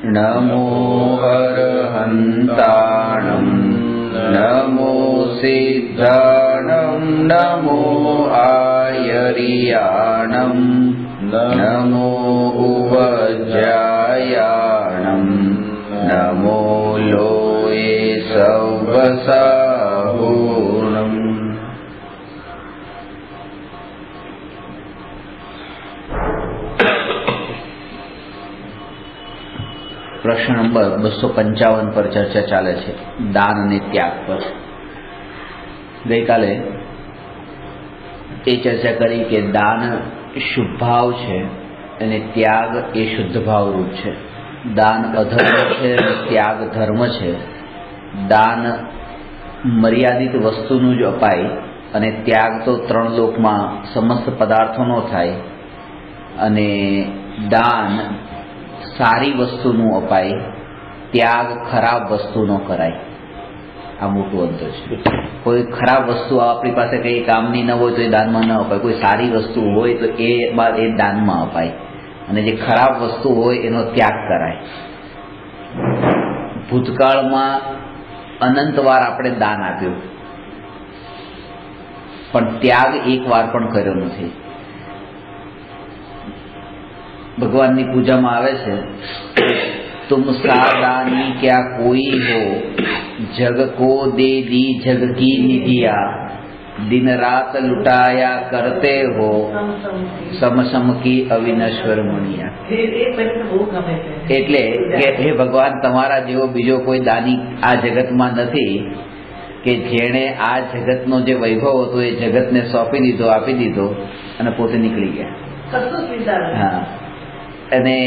नमो अरहन्ताणं नमो सिद्धाणं नमो आयर्याणं नमो उवज्रायाणं नमो लोये सवसाहूर्णम्। प्रश्न नंबर 255 पर चर्चा चाले छे, दान અને ત્યાગ પર। ગઈકાલે એ ચર્ચા કરી કે દાન શુભ ભાવ છે અને ત્યાગ એ શુદ્ધ ભાવ રૂપ છે। દાન અધર્મ છે અને ત્યાગ ધર્મ છે। દાન મર્યાદિત વસ્તુનું જ અપાય અને ત્યાગ તો ત્રણ લોકમાં સમસ્ત પદાર્થોનો થાય। અને દાન સારી વસ્તુનું અપાય, ત્યાગ ખરાબ વસ્તુનો કરાય। આ મોટું અંતર છે। કોઈ ખરાબ વસ્તુ આપણી પાસે કંઈ કામની ન હોય તો એ દાનમાં ન અપાય, કોઈ સારી વસ્તુ હોય તો એ બાદ એ દાનમાં અપાય, અને જે ખરાબ વસ્તુ હોય એનો ત્યાગ કરાય। ભૂતકાળમાં અનંત વાર આપણે દાન આપ્યું, પણ ત્યાગ એક વાર પણ કર્યો નથી। ભગવાનની પૂજામાં આવે છે, તુમ સાદાની ક્યા કોઈ હો, જગ કો દે દી જગ કી નિધિયા, દિન રાત લુટાયા કરતે હો, સમ સમ કી અવિનશ્વર મણિયા। એટલે કે હે ભગવાન, તમારા જેવો બીજો કોઈ દાની આ જગતમાં નથી કે જેણે આ જગતનો જે વૈભવ હતો એ જગતને સોંપી દીધો, આપી દીધો અને પોતે નીકળી ગયા। હા, અને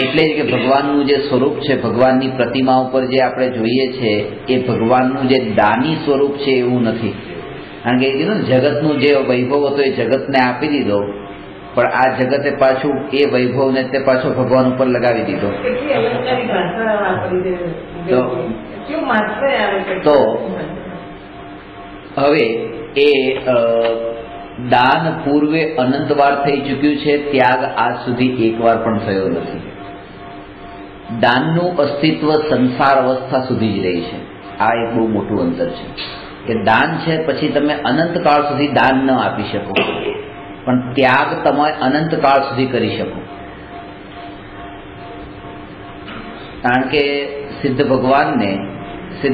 એટલે જ કે ભગવાનનું જે સ્વરૂપ છે, ભગવાનની પ્રતિમા ઉપર જે આપણે જોઈએ છે એ ભગવાનનું જે દાની સ્વરૂપ છે એવું નથી। કારણ કે કીધું જગતનું જે વૈભવ હતો એ જગતને આપી દીધો, પણ આ જગતે પાછું એ વૈભવને તે પાછો ભગવાન ઉપર લગાવી દીધો। તો હવે એ દાન પૂર્વે અનંત વાર થઈ ચૂક્યું છે, ત્યાગ આજ સુધી એક વાર પણ થયો નથી। દાનનું અસ્તિત્વ સંસાર અવસ્થા સુધી જ રહી છે। આ એક બહુ મોટું અંતર છે કે દાન છે પછી તમે અનંત કાળ સુધી દાન ન આપી શકો, પણ ત્યાગ તમે અનંત કાળ સુધી કરી શકો। કારણ કે સિદ્ધ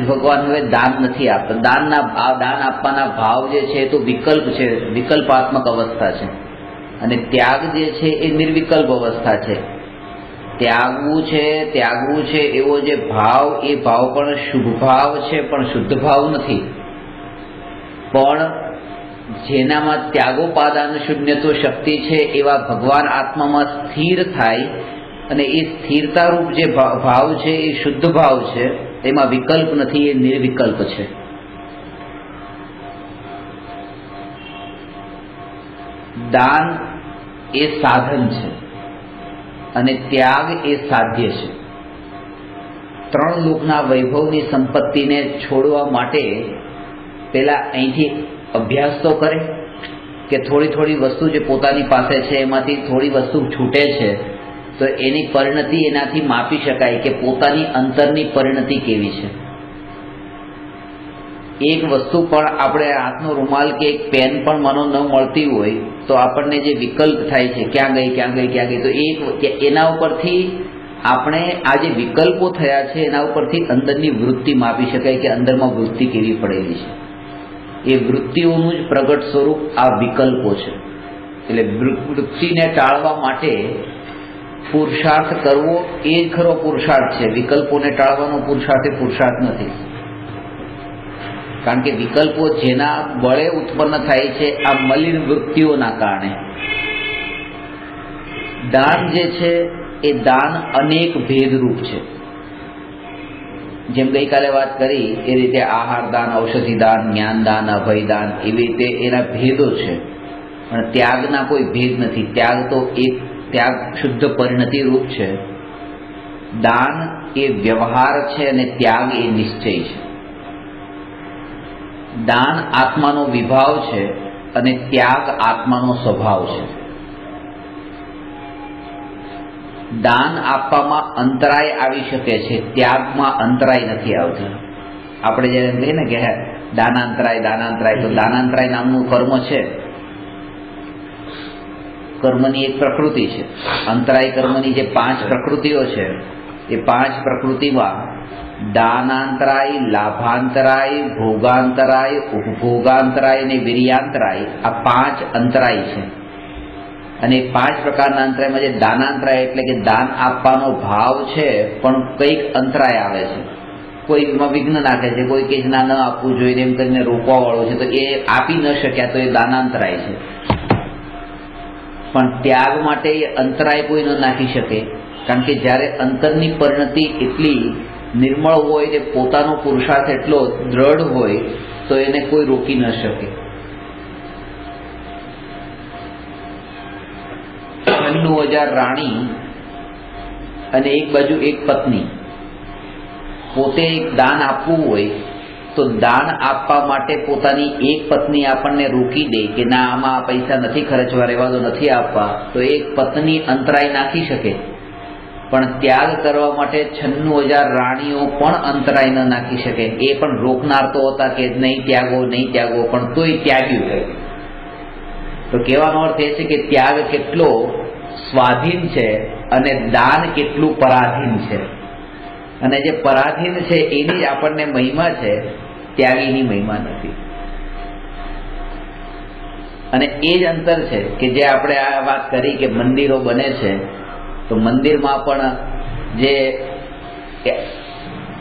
ભગવાન હવે દાન નથી આપતા। દાન આપવાના ભાવ જે છે એ તો વિકલ્પ છે, વિકલ્પાત્મક અવસ્થા છે, અને ત્યાગ જે છે એ નિર્વિકલ્પ અવસ્થા છે। ત્યાગવું છે એવો જે ભાવ, એ ભાવ પણ શુભ ભાવ છે, પણ શુદ્ધ ભાવ નથી। પણ જેનામાં ત્યાગોપાદાન શૂન્યત્વ શક્તિ છે એવા ભગવાન આત્મામાં સ્થિર થાય, અને એ સ્થિરતા રૂપ જે ભાવ છે એ શુદ્ધ ભાવ છે, એમાં વિકલ્પ નથી, એ નિર્વિકલ્પ છે। દાન એ સાધન છે અને ત્યાગ એ સાધ્ય છે। ત્રણ લોકના વૈભવની સંપત્તિને છોડવા માટે પેલા અહીંથી અભ્યાસ તો કરે કે થોડી થોડી વસ્તુ જે પોતાની પાસે છે એમાંથી થોડી વસ્તુ છૂટે છે તો એની પરિણતિ એનાથી માપી શકાય કે પોતાની અંતરની પરિણતિ કેવી છે। એક વસ્તુ પણ આપણે હાથનો રૂમાલ કે એક પેન પણ મનો ન મળતી હોય તો આપણને જે વિકલ્પ થાય છે, ક્યાં ગઈ, તો એના ઉપરથી આપણે આ જે વિકલ્પો થયા છે એના ઉપરથી અંદરની વૃત્તિ માપી શકાય કે અંદરમાં વૃત્તિ કેવી પડેલી છે। એ વૃત્તિઓનું જ પ્રગટ સ્વરૂપ આ વિકલ્પો છે। એટલે વૃત્તિને ટાળવા માટે પુરુષાર્થ કરવો એ ખરો પુરુષાર્થ છે। વિકલ્પોને ટાળવાનો પુરુષાર્થ એ પુરુષાર્થ નથી। કારણ કે વિકલ્પો જેના બળે ઉત્પન્ન થાય છે આ મલિન વૃત્તિઓના કારણે। દાન જે છે એ દાન અનેક ભેદરૂપ છે। જેમ ગઈકાલે વાત કરી એ રીતે આહાર દાન, ઔષધિ દાન, જ્ઞાન દાન, અભય દાન, એવી રીતે એના ભેદો છે, પણ ત્યાગના કોઈ ભેદ નથી। ત્યાગ શુદ્ધ પરિણતિ રૂપ છે। દાન એ વ્યવહાર છે અને ત્યાગ એ નિશ્ચય છે। દાન આત્માનો વિભાવ છે અને ત્યાગ આત્માનો સ્વભાવ છે। દાન આપવામાં અંતરાય આવી શકે છે, ત્યાગમાં અંતરાય નથી આવતી. આપણે જ્યારે એમ કહીએ ને કે દાનાંતરાય, તો દાનાંતરાય નામનું કર્મ છે, કર્મની એક પ્રકૃતિ છે. અંતરાય કર્મની જે 5 પ્રકૃતિઓ છે, એ 5 પ્રકૃતિમાં દાનાંતરાય, લાભાંતરાય, ભોગાંતરાય, ઉપભોગાંતરાય અને વીર્યાંતરાય, આ 5 અંતરાય છે. અને 5 પ્રકારના અંતરાયમાં જે દાનાંતરાય એટલે કે દાન આપવાનો ભાવ છે, પણ કંઈક અંતરાય આવે છે, કોઈ એમાં વિઘ્ન નાખે છે, કોઈ કે ના ન આપવું જોઈએ એમ કરીને રોકવા વાળું છે, તો એ આપી ન શક્યા તો એ દાનાંતરાય છે. પણ ત્યાગ માટે એ અંતરાય કોઈ ન નાખી શકે, કારણ કે જ્યારે અંતરની પરિણતિ એટલી નિર્મળ હોય ને પોતાનો પુરુષાર્થ એટલો દ્રઢ હોય તો એને કોઈ રોકી ન શકે. 96,000 રાણી અને એક બાજુ એક પત્ની, પોતે એક દાન આપવું હોય તો દાન આપવા માટે પોતાની એક પત્ની આપણને રોકી દે કે ના આમાં પૈસા નથી ખર્ચવા, રહેવા દો, નથી આપવા, તો એક પત્ની અંતરાય નાખી શકે. પણ ત્યાગ કરવા માટે 96,000 રાણીઓ પણ અંતરાય ન નાખી શકે. એ પણ રોકનાર તો હતા કે નહીં ત્યાગો, પણ તોય ત્યાગ્યું. તો કહેવાનો અર્થ એ છે કે ત્યાગ કેટલો સ્વાધીન છે અને દાન કેટલું પરાધીન છે. અને જે પરાધીન છે એની જ આપણને મહિમા છે, ત્યાગીની મહિમા નથી. અને એ જ અંતર છે કે જે આપણે આ વાત કરી કે મંદિરો બને છે, તો મંદિરમાં પણ જે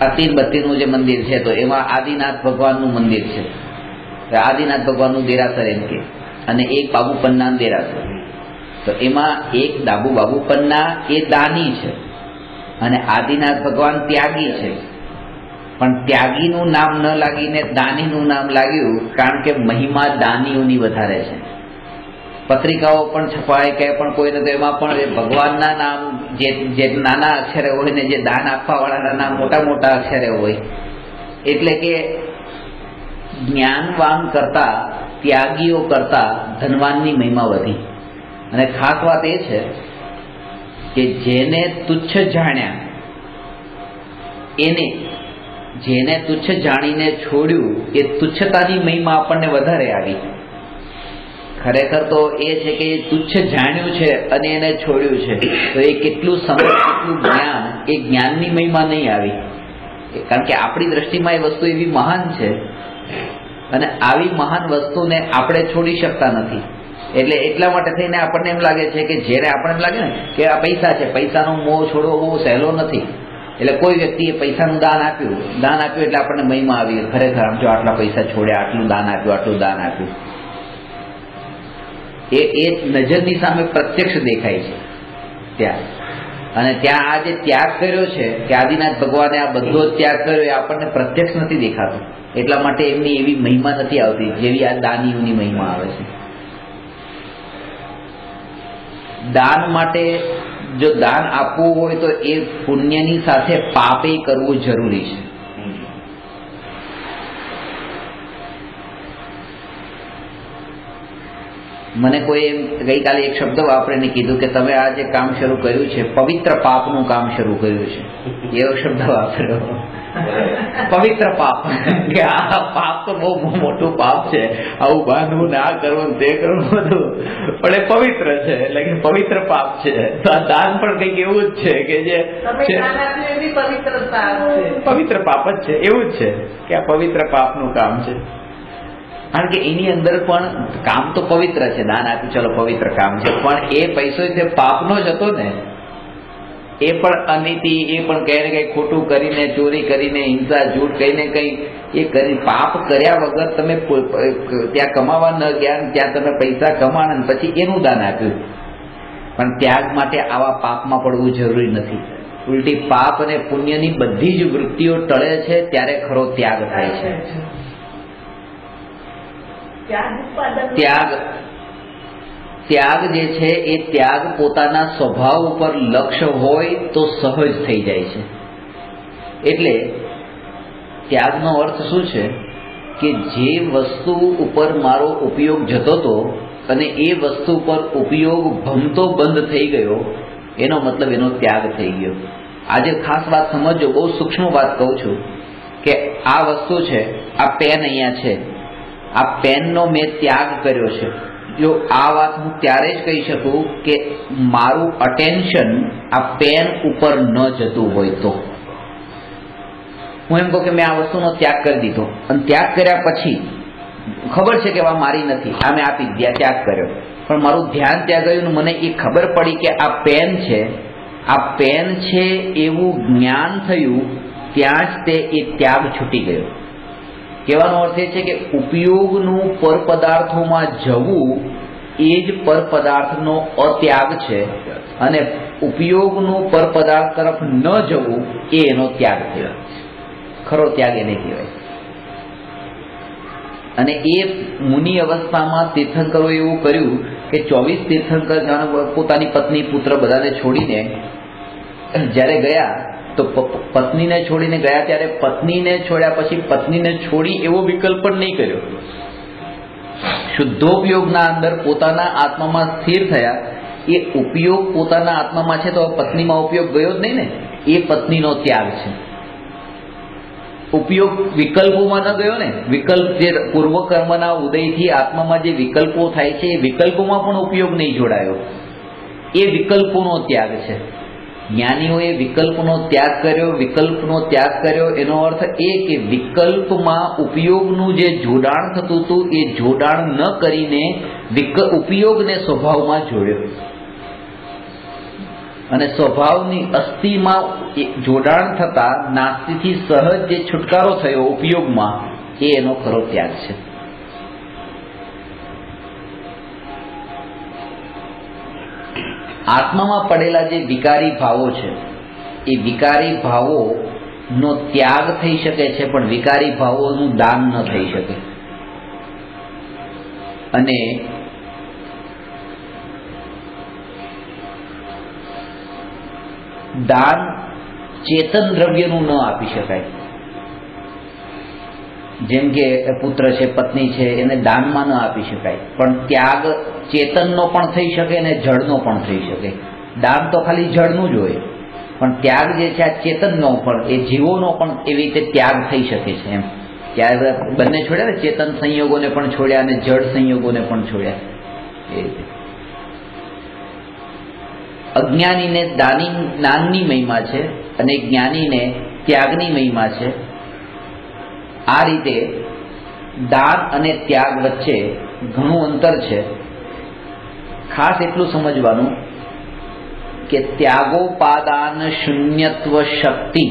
અતિર બત્તીરનું જે મંદિર છે, તો એમાં આદિનાથ ભગવાનનું મંદિર છે. આદિનાથ ભગવાનનું દેરાસર એમ કે, અને એક બાબુ પન્નાનું દેરાસર. તો એમાં એક બાબુ પન્ના એ દાની છે અને આદિનાથ ભગવાન ત્યાગી છે. પણ ત્યાગીનું નામ ન લાગીને દાનીનું નામ લાગ્યું, કારણ કે મહિમા દાનીઓની વધારે છે. પત્રિકાઓ પણ છપાય કે પણ કોઈને તો એમાં પણ ભગવાનના નામ જે નાના અક્ષરે હોય ને જે દાન આપવા વાળાના નામ મોટા અક્ષરે હોય. એટલે કે જ્ઞાનવાન કરતા, ત્યાગીઓ કરતા ધનવાનની મહિમા વધી. અને ખાસ વાત એ છે કે જેને તુચ્છ જાણ્યા, જેને તુચ્છ જાણીને છોડ્યું, એ તુચ્છતાની મહિમા આપણને વધારે આવી. ખરેખર તો એ છે કે એ તુચ્છ જાણ્યું છે અને એને છોડ્યું છે, તો એ કેટલું સમજ, કેટલું જ્ઞાન, એ જ્ઞાનની મહિમા નહીં આવી. કારણ કે આપણી દ્રષ્ટિમાં એ વસ્તુ એવી મહાન છે અને આવી મહાન વસ્તુને આપણે છોડી શકતા નથી. એટલે એટલા માટે થઈને આપણને એમ લાગે છે કે જ્યારે આપણને એમ લાગે ને કે આ પૈસા છે, પૈસાનો મોહ છોડવો બહુ સહેલો નથી. એટલે કોઈ વ્યક્તિએ પૈસાનું દાન આપ્યું એટલે આપણને મહિમા આવી, ખરેખર આમ જો આટલા પૈસા છોડ્યા, આટલું દાન આપ્યું. એ નજરની સામે પ્રત્યક્ષ દેખાય છે ત્યાં. અને ત્યાં આ જે ત્યાગ કર્યો છે કે આદિનાથ ભગવાને આ બધો ત્યાગ કર્યો, એ આપણને પ્રત્યક્ષ નથી દેખાતો. એટલા માટે એમની એવી મહિમા નથી આવતી જેવી આ દાનીઓની મહિમા આવે છે. દાન માટે જો દાન આપવું હોય તો એ પુણ્યની સાથે પાપે કરવું જરૂરી છે. મને કોઈ ગઈકાલે એક શબ્દ વાપરીને કીધું કે તમે આ જે કામ શરૂ કર્યું છે, પવિત્ર પાપનું કામ શરૂ કર્યું છે. એવો શબ્દ વાપર્યો, પવિત્ર પાપ. કે આ પાપ તો બહુ મોટું પાપ છે, આવું બાંધવું ને આ કરવું તે કરવું બધું, પણ એ પવિત્ર છે, એટલે કે પવિત્ર પાપ છે. તો આ દાન પણ કંઈક એવું જ છે કે જે પવિત્ર પાપ જ છે, એવું જ છે કે આ પવિત્ર પાપનું કામ છે. કારણ કે એની અંદર પણ કામ તો પવિત્ર છે, દાન આપ્યું ચલો પવિત્ર કામ છે, પણ એ પૈસો જે પાપનો જ હતો ને, એ પણ અનીતિ, એ પણ કઈ ને કઈ ખોટું કરીને, ચોરી કરીને, હિંસા, જૂઠ કઈ ને કઈ એ કરી, પાપ કર્યા વગર તમે ત્યાં કમાવા ન ગયા, ત્યાં તમે પૈસા કમાણા પછી એનું દાન આપ્યું. પણ ત્યાગ માટે આવા પાપમાં પડવું જરૂરી નથી. ઉલટી પાપ અને પુણ્યની બધી જ વૃત્તિઓ ટળે છે ત્યારે ખરો ત્યાગ થાય છે. ત્યાગ જે છે એ ત્યાગ પોતાના સ્વભાવ ઉપર લક્ષ્ય હોય તો સહજ થઈ જાય છે. એટલે ત્યાગનો અર્થ શું છે કે જે વસ્તુ ઉપર મારો ઉપયોગ જતો હતો અને એ વસ્તુ પર ઉપયોગ ભમતો બંધ થઈ ગયો, એનો મતલબ એનો ત્યાગ થઈ ગયો. આજે ખાસ વાત સમજો, બહુ સૂક્ષ્મ વાત કહું છું કે આ વસ્તુ છે, આ પેન અહીંયા છે, આ પેનનો મેં ત્યાગ કર્યો છે. જો આ વાત હું ત્યારે જ કહી શકું કે મારું અટેન્શન આ પેન ઉપર ન જતું હોય તો. હું એમ કહું કે મેં આ વસ્તુનો ત્યાગ કરી દીધો, અને ત્યાગ કર્યા પછી ખબર છે કે આ મારી નથી, આ મેં આપી દીધી, ત્યાગ કર્યો, પણ મારું ધ્યાન ત્યાં ગયું, મને એ ખબર પડી કે આ પેન છે, આ પેન છે એવું જ્ઞાન થયું, ત્યાં જ તે એ ત્યાગ છૂટી ગયો. કહેવાનો અર્થ એ છે કે ઉપયોગનું પરપદાર્થોમાં જવું એ જ પરપદાર્થનો અત્યાગ છે, અને ઉપયોગનું પરપદાર્થ તરફ ન જવું એ એનો ત્યાગ કહેવાય. ખરો ત્યાગ એને કહેવાય. અને એ મુનિ અવસ્થામાં તીર્થંકરોએ એવું કર્યું કે 24 તીર્થંકર પોતાની પત્ની પુત્ર બધાને છોડીને જ્યારે ગયા, તો પત્નીને છોડીને ગયા, ત્યારે પત્નીને છોડ્યા પછી પત્નીને છોડી એવો વિકલ્પ પણ નહીં કર્યો. શુદ્ધોપયોગના અંદર પોતાના આત્મામાં સ્થિર થયા. એ ઉપયોગ પોતાના આત્મામાં છે તો પત્નીમાં ઉપયોગ ગયો જ નહીં ને, એ પત્નીનો ત્યાગ છે. ઉપયોગ વિકલ્પોમાં ન ગયો ને, વિકલ્પ જે પૂર્વકર્મના ઉદયથી આત્મામાં જે વિકલ્પો થાય છે એ વિકલ્પોમાં પણ ઉપયોગ નહીં જોડાયો, એ વિકલ્પોનો ત્યાગ છે. જ્ઞાનીઓએ વિકલ્પનો ત્યાગ કર્યો. વિકલ્પનો ત્યાગ કર્યો એનો અર્થ એ કે વિકલ્પમાં ઉપયોગનું જે જોડાણ થતું હતું એ જોડાણ ન કરીને ઉપયોગને સ્વભાવમાં જોડ્યો, અને સ્વભાવની અસ્થિમાં જોડાણ થતા નાસ્તિથી સહજ જે છુટકારો થયો ઉપયોગમાં, એ એનો ખરો ત્યાગ છે. આત્મામાં પડેલા જે વિકારી ભાવો છે એ વિકારી ભાવોનો ત્યાગ થઈ શકે છે, પણ વિકારી ભાવોનું દાન ન થઈ શકે. અને દાન ચેતન દ્રવ્યનું ન આપી શકાય. જેમ કે પુત્ર છે, પત્ની છે, એને દાનમાં ન આપી શકાય, પણ ત્યાગ ચેતનનો પણ થઈ શકે અને જળનો પણ થઈ શકે. દાન તો ખાલી જળનું જ હોય, પણ ત્યાગ જે છે આ ચેતનનો પણ, એ જીવોનો પણ એવી રીતે ત્યાગ થઈ શકે છે. એમ ત્યારે બંને છોડ્યા ને, ચેતન સંયોગોને પણ છોડ્યા અને જળ સંયોગોને પણ છોડ્યા. એ રીતે અજ્ઞાનીને દાનની મહિમા છે અને જ્ઞાનીને ત્યાગની મહિમા છે. આ રીતે દાન અને ત્યાગ વચ્ચે ઘણું અંતર છે. ખાસ એટલું સમજવાનું કે ત્યાગોપાદાન શૂન્યત્વ શક્તિ,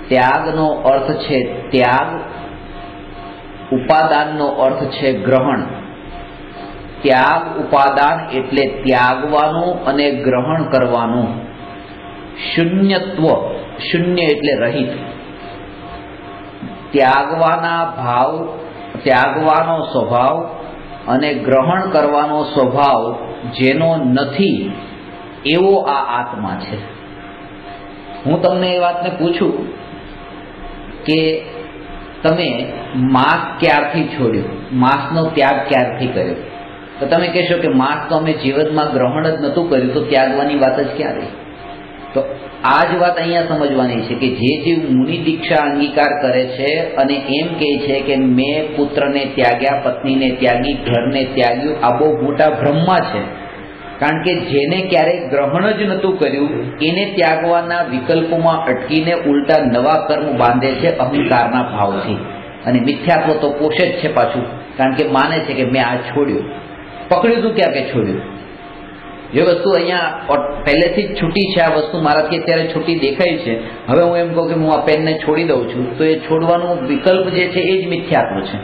ત્યાગનો અર્થ છે ત્યાગ, ઉપાદાનનો અર્થ છે ગ્રહણ. ત્યાગ ઉપાદાન એટલે ત્યાગવાનું અને ગ્રહણ કરવાનું. શૂન્યત્વ, શૂન્ય એટલે રહિત. ત્યાગવાના ભાવ, ત્યાગવાનો સ્વભાવ અને ગ્રહણ કરવાનો સ્વભાવ જેનો નથી એવો આ આત્મા છે. હું તમને એ વાતને પૂછું કે તમે માંસ ક્યારથી છોડ્યું, માંસનો ત્યાગ ક્યારથી કર્યો, તો તમે કહેશો કે માંસ તો અમે જીવનમાં ગ્રહણ જ નહોતું કર્યું, તો ત્યાગવાની વાત જ ક્યાં રહી? તો આ જ વાત અહીંયા સમજવાની છે કે જે જીવ મુનિ દીક્ષા અંગીકાર કરે છે અને એમ કહે છે કે મેં પુત્રને ત્યાગ્યા, પત્નીને ત્યાગી, ઘરને ત્યાગ્યું, આ બહુ મોટા ભ્રમમાં છે. કારણ કે જેને ક્યારેય ગ્રહણ જ નહોતું કર્યું એને ત્યાગવાના વિકલ્પોમાં અટકીને ઉલટા નવા કર્મ બાંધે છે અહંકારના ભાવથી, અને મિથ્યાત્વ તો પોષે જ છે પાછું. કારણ કે માને છે કે મેં આ છોડ્યું. પકડ્યું તું ક્યાં કે છોડ્યું? જે વસ્તુ અહીંયા પહેલેથી જ છૂટી છે, આ વસ્તુ મારાથી અત્યારે છૂટી દેખાય છે, હવે હું એમ કહું કે હું આ પેનને છોડી દઉં છું, તો એ છોડવાનો વિકલ્પ જે છે એ જ મિથ્યાત્વ છે.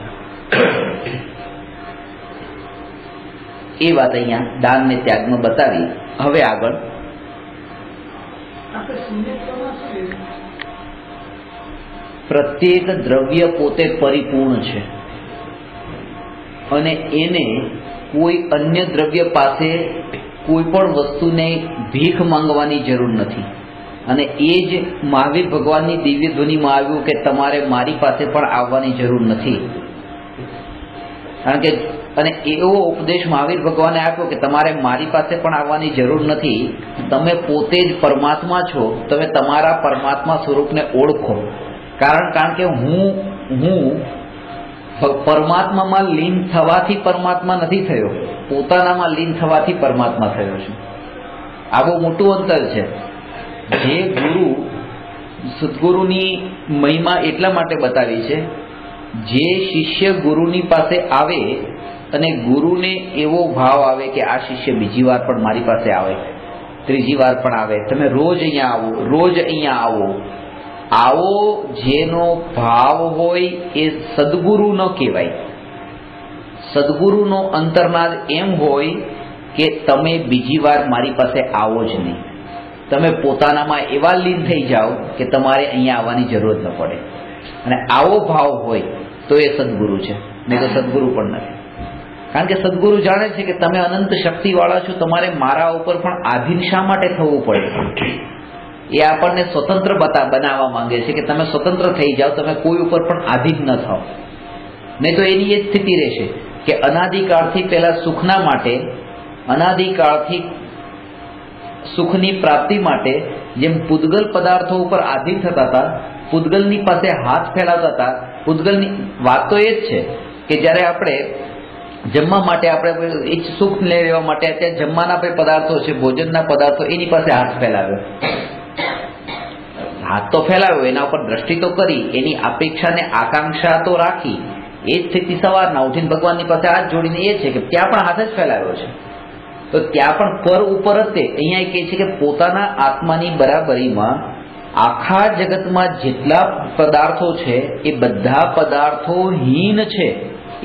એ વાત અહીંયા દાન ને ત્યાગમાં બતાવી. હવે આગળ પ્રત્યેક દ્રવ્ય પોતે પરિપૂર્ણ છે અને એને કોઈ અન્ય દ્રવ્ય પાસે કોઈ પણ વસ્તુને ભીખ માંગવાની જરૂર નથી. અને એ જ મહાવીર ભગવાનની દિવ્ય ધ્વનિમાં આવ્યું કે તમારે મારી પાસે પણ આવવાની જરૂર નથી. કારણ કે અને એવો ઉપદેશ મહાવીર ભગવાને આપ્યો કે તમારે મારી પાસે પણ આવવાની જરૂર નથી, તમે પોતે જ પરમાત્મા છો, તમે તમારા પરમાત્મા સ્વરૂપને ઓળખો. કારણ કે હું પરમાત્મામાં લીન થવાથી પરમાત્મા નથી થયો, પોતાનામાં લીન થવાથી પરમાત્મા થયો છું. આ બહુ મોટું અંતર છે. જે ગુરુ સદગુરુની મહિમા એટલા માટે બતાવી છે, જે શિષ્ય ગુરુની પાસે આવે અને ગુરુને એવો ભાવ આવે કે આ શિષ્ય બીજી વાર પણ મારી પાસે આવે, ત્રીજી વાર પણ આવે, તમે રોજ અહીંયા આવો, રોજ અહીંયા આવો, આવો જેનો ભાવ હોય એ સદગુરુ ન કહેવાય. સદગુરુનો અંતર્નાદ એમ હોય કે તમે બીજી વાર મારી પાસે આવો જ નહીં, તમે પોતાનામાં એવા લીન થઈ જાઓ કે તમારે અહીંયા આવવાની જરૂરત ન પડે. અને આવો ભાવ હોય તો એ સદગુરુ છે, નહીં તો સદગુરુ પણ નથી. કારણ કે સદગુરુ જાણે છે કે તમે અનંત શક્તિવાળા છો, તમારે મારા ઉપર પણ આધીન શા માટે થવું પડે. એ આપણને સ્વતંત્ર બનાવવા માંગે છે કે તમે સ્વતંત્ર થઈ જાઓ, તમે કોઈ ઉપર પણ આધીન ન થાઓ. નહીં તો એની એ સ્થિતિ રહેશે કે અનાદિકાળથી પહેલા સુખના માટે, અનાદિકાળથી સુખની પ્રાપ્તિ માટે જેમ પૂતગલ પદાર્થો ઉપર આધીન થતા હતા, પૂતગલની પાસે હાથ ફેલાવતા હતા. પૂતગલની વાત તો એ જ છે કે જ્યારે આપણે જમવા માટે, આપણે સુખ લેવા માટે અત્યારે જમવાના પદાર્થો છે, ભોજનના પદાર્થો, એની પાસે હાથ ફેલાવ્યો. હાથ તો ફેલાવ્યો, એના ઉપર દ્રષ્ટિ તો કરી, એની અપેક્ષા ને આકાંક્ષા તો રાખી. એ જ સ્થિતિ સવારના ઉઠીને ભગવાનની પાસે હાથ જોડીને એ છે કે ત્યાં પણ હાથ જ ફેલાવ્યો છે. તો ત્યાં પણ પર ઉપર જ તે અહીંયા કહે છે કે પોતાના આત્માની બરાબરીમાં આખા જગતમાં જેટલા પદાર્થો છે એ બધા પદાર્થો હીન છે,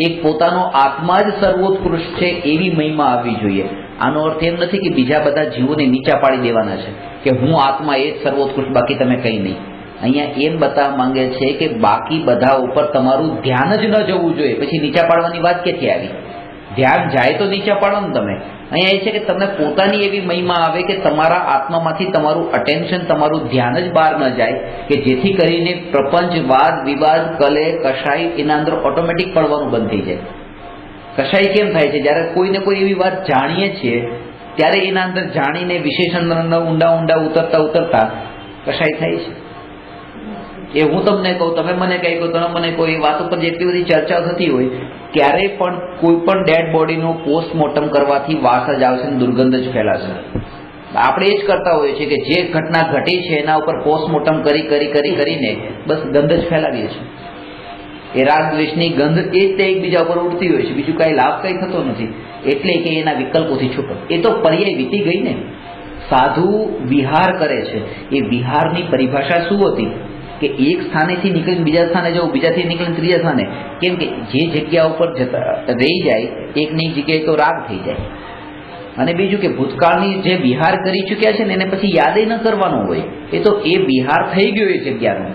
એક પોતાનો આત્મા જ સર્વોત્કૃષ્ટ છે, એવી મહિમા આવવી જોઈએ. આનો અર્થ એમ નથી કે બીજા બધા જીવોને નીચા પાડી દેવાના છે કે હું આત્મા એ જ સર્વોત્કૃષ્ટ, બાકી તમે કંઈ નહીં. અહીંયા એમ બતાવવા માંગે છે કે બાકી બધા ઉપર તમારું ધ્યાન જ ન જવું જોઈએ. પછી નીચા પાડવાની વાત ક્યાંથી આવી? ધ્યાન જાય તો નીચા પાડો ને તમે. અહીંયા એ છે કે તમને પોતાની એવી મહિમા આવે કે તમારા આત્મામાંથી તમારું અટેન્શન, તમારું ધ્યાન જ બહાર ન જાય, કે જેથી કરીને પ્રપંચ, વાદ વિવાદ, કલે કશાય એના અંદર ઓટોમેટિક પડવાનું બંધ થઈ જાય. કશાય કેમ થાય છે? જ્યારે કોઈને કોઈ એવી વાત જાણીએ છીએ ત્યારે એના અંદર જાણીને વિશેષણ ઊંડા ઊંડા ઉતરતા કશાય થાય છે. એ હું તમને કહું, તમે મને કઈ કહો, તમે મને કહો, એ વાત ઉપર જેટલી બધી ચર્ચા થતી હોય, ક્યારેય પણ કોઈ પણ ડેડ બોડીનું પોસ્ટમોર્ટમ કરવાથી વાસ જ આવશે ને દુર્ગંધ જ ફેલાશે. આપણે એ જ કરતા હોઈએ છીએ કે જે ઘટના ઘટી છે એના ઉપર પોસ્ટમોર્ટમ કરીને બસ ગંધ જ ફેલાવીએ છીએ. એ રાગ દ્વેષની ગંધ એ જ તે એકબીજા ઉપર ઉડતી હોય છે, બીજું કાંઈ લાભ કંઈ થતો નથી. એટલે કે એના વિકલ્પોથી છૂટો. એ તો પર્યાય વીતી ગઈ ને. સાધુ વિહાર કરે છે, એ વિહારની પરિભાષા શું હતી કે એક સ્થાનેથી નીકળીને બીજા સ્થાને જવું, બીજાથી નીકળીને ત્રીજા સ્થાને. કેમ કે જે જગ્યા ઉપર રહી જાય એકની જગ્યાએ તો રાગ થઈ જાય. અને બીજું કે ભૂતકાળની જે વિહાર કરી ચૂક્યા છે ને એને પછી યાદ ન કરવાનો હોય, એ તો એ વિહાર થઈ ગયો એ જગ્યાનો.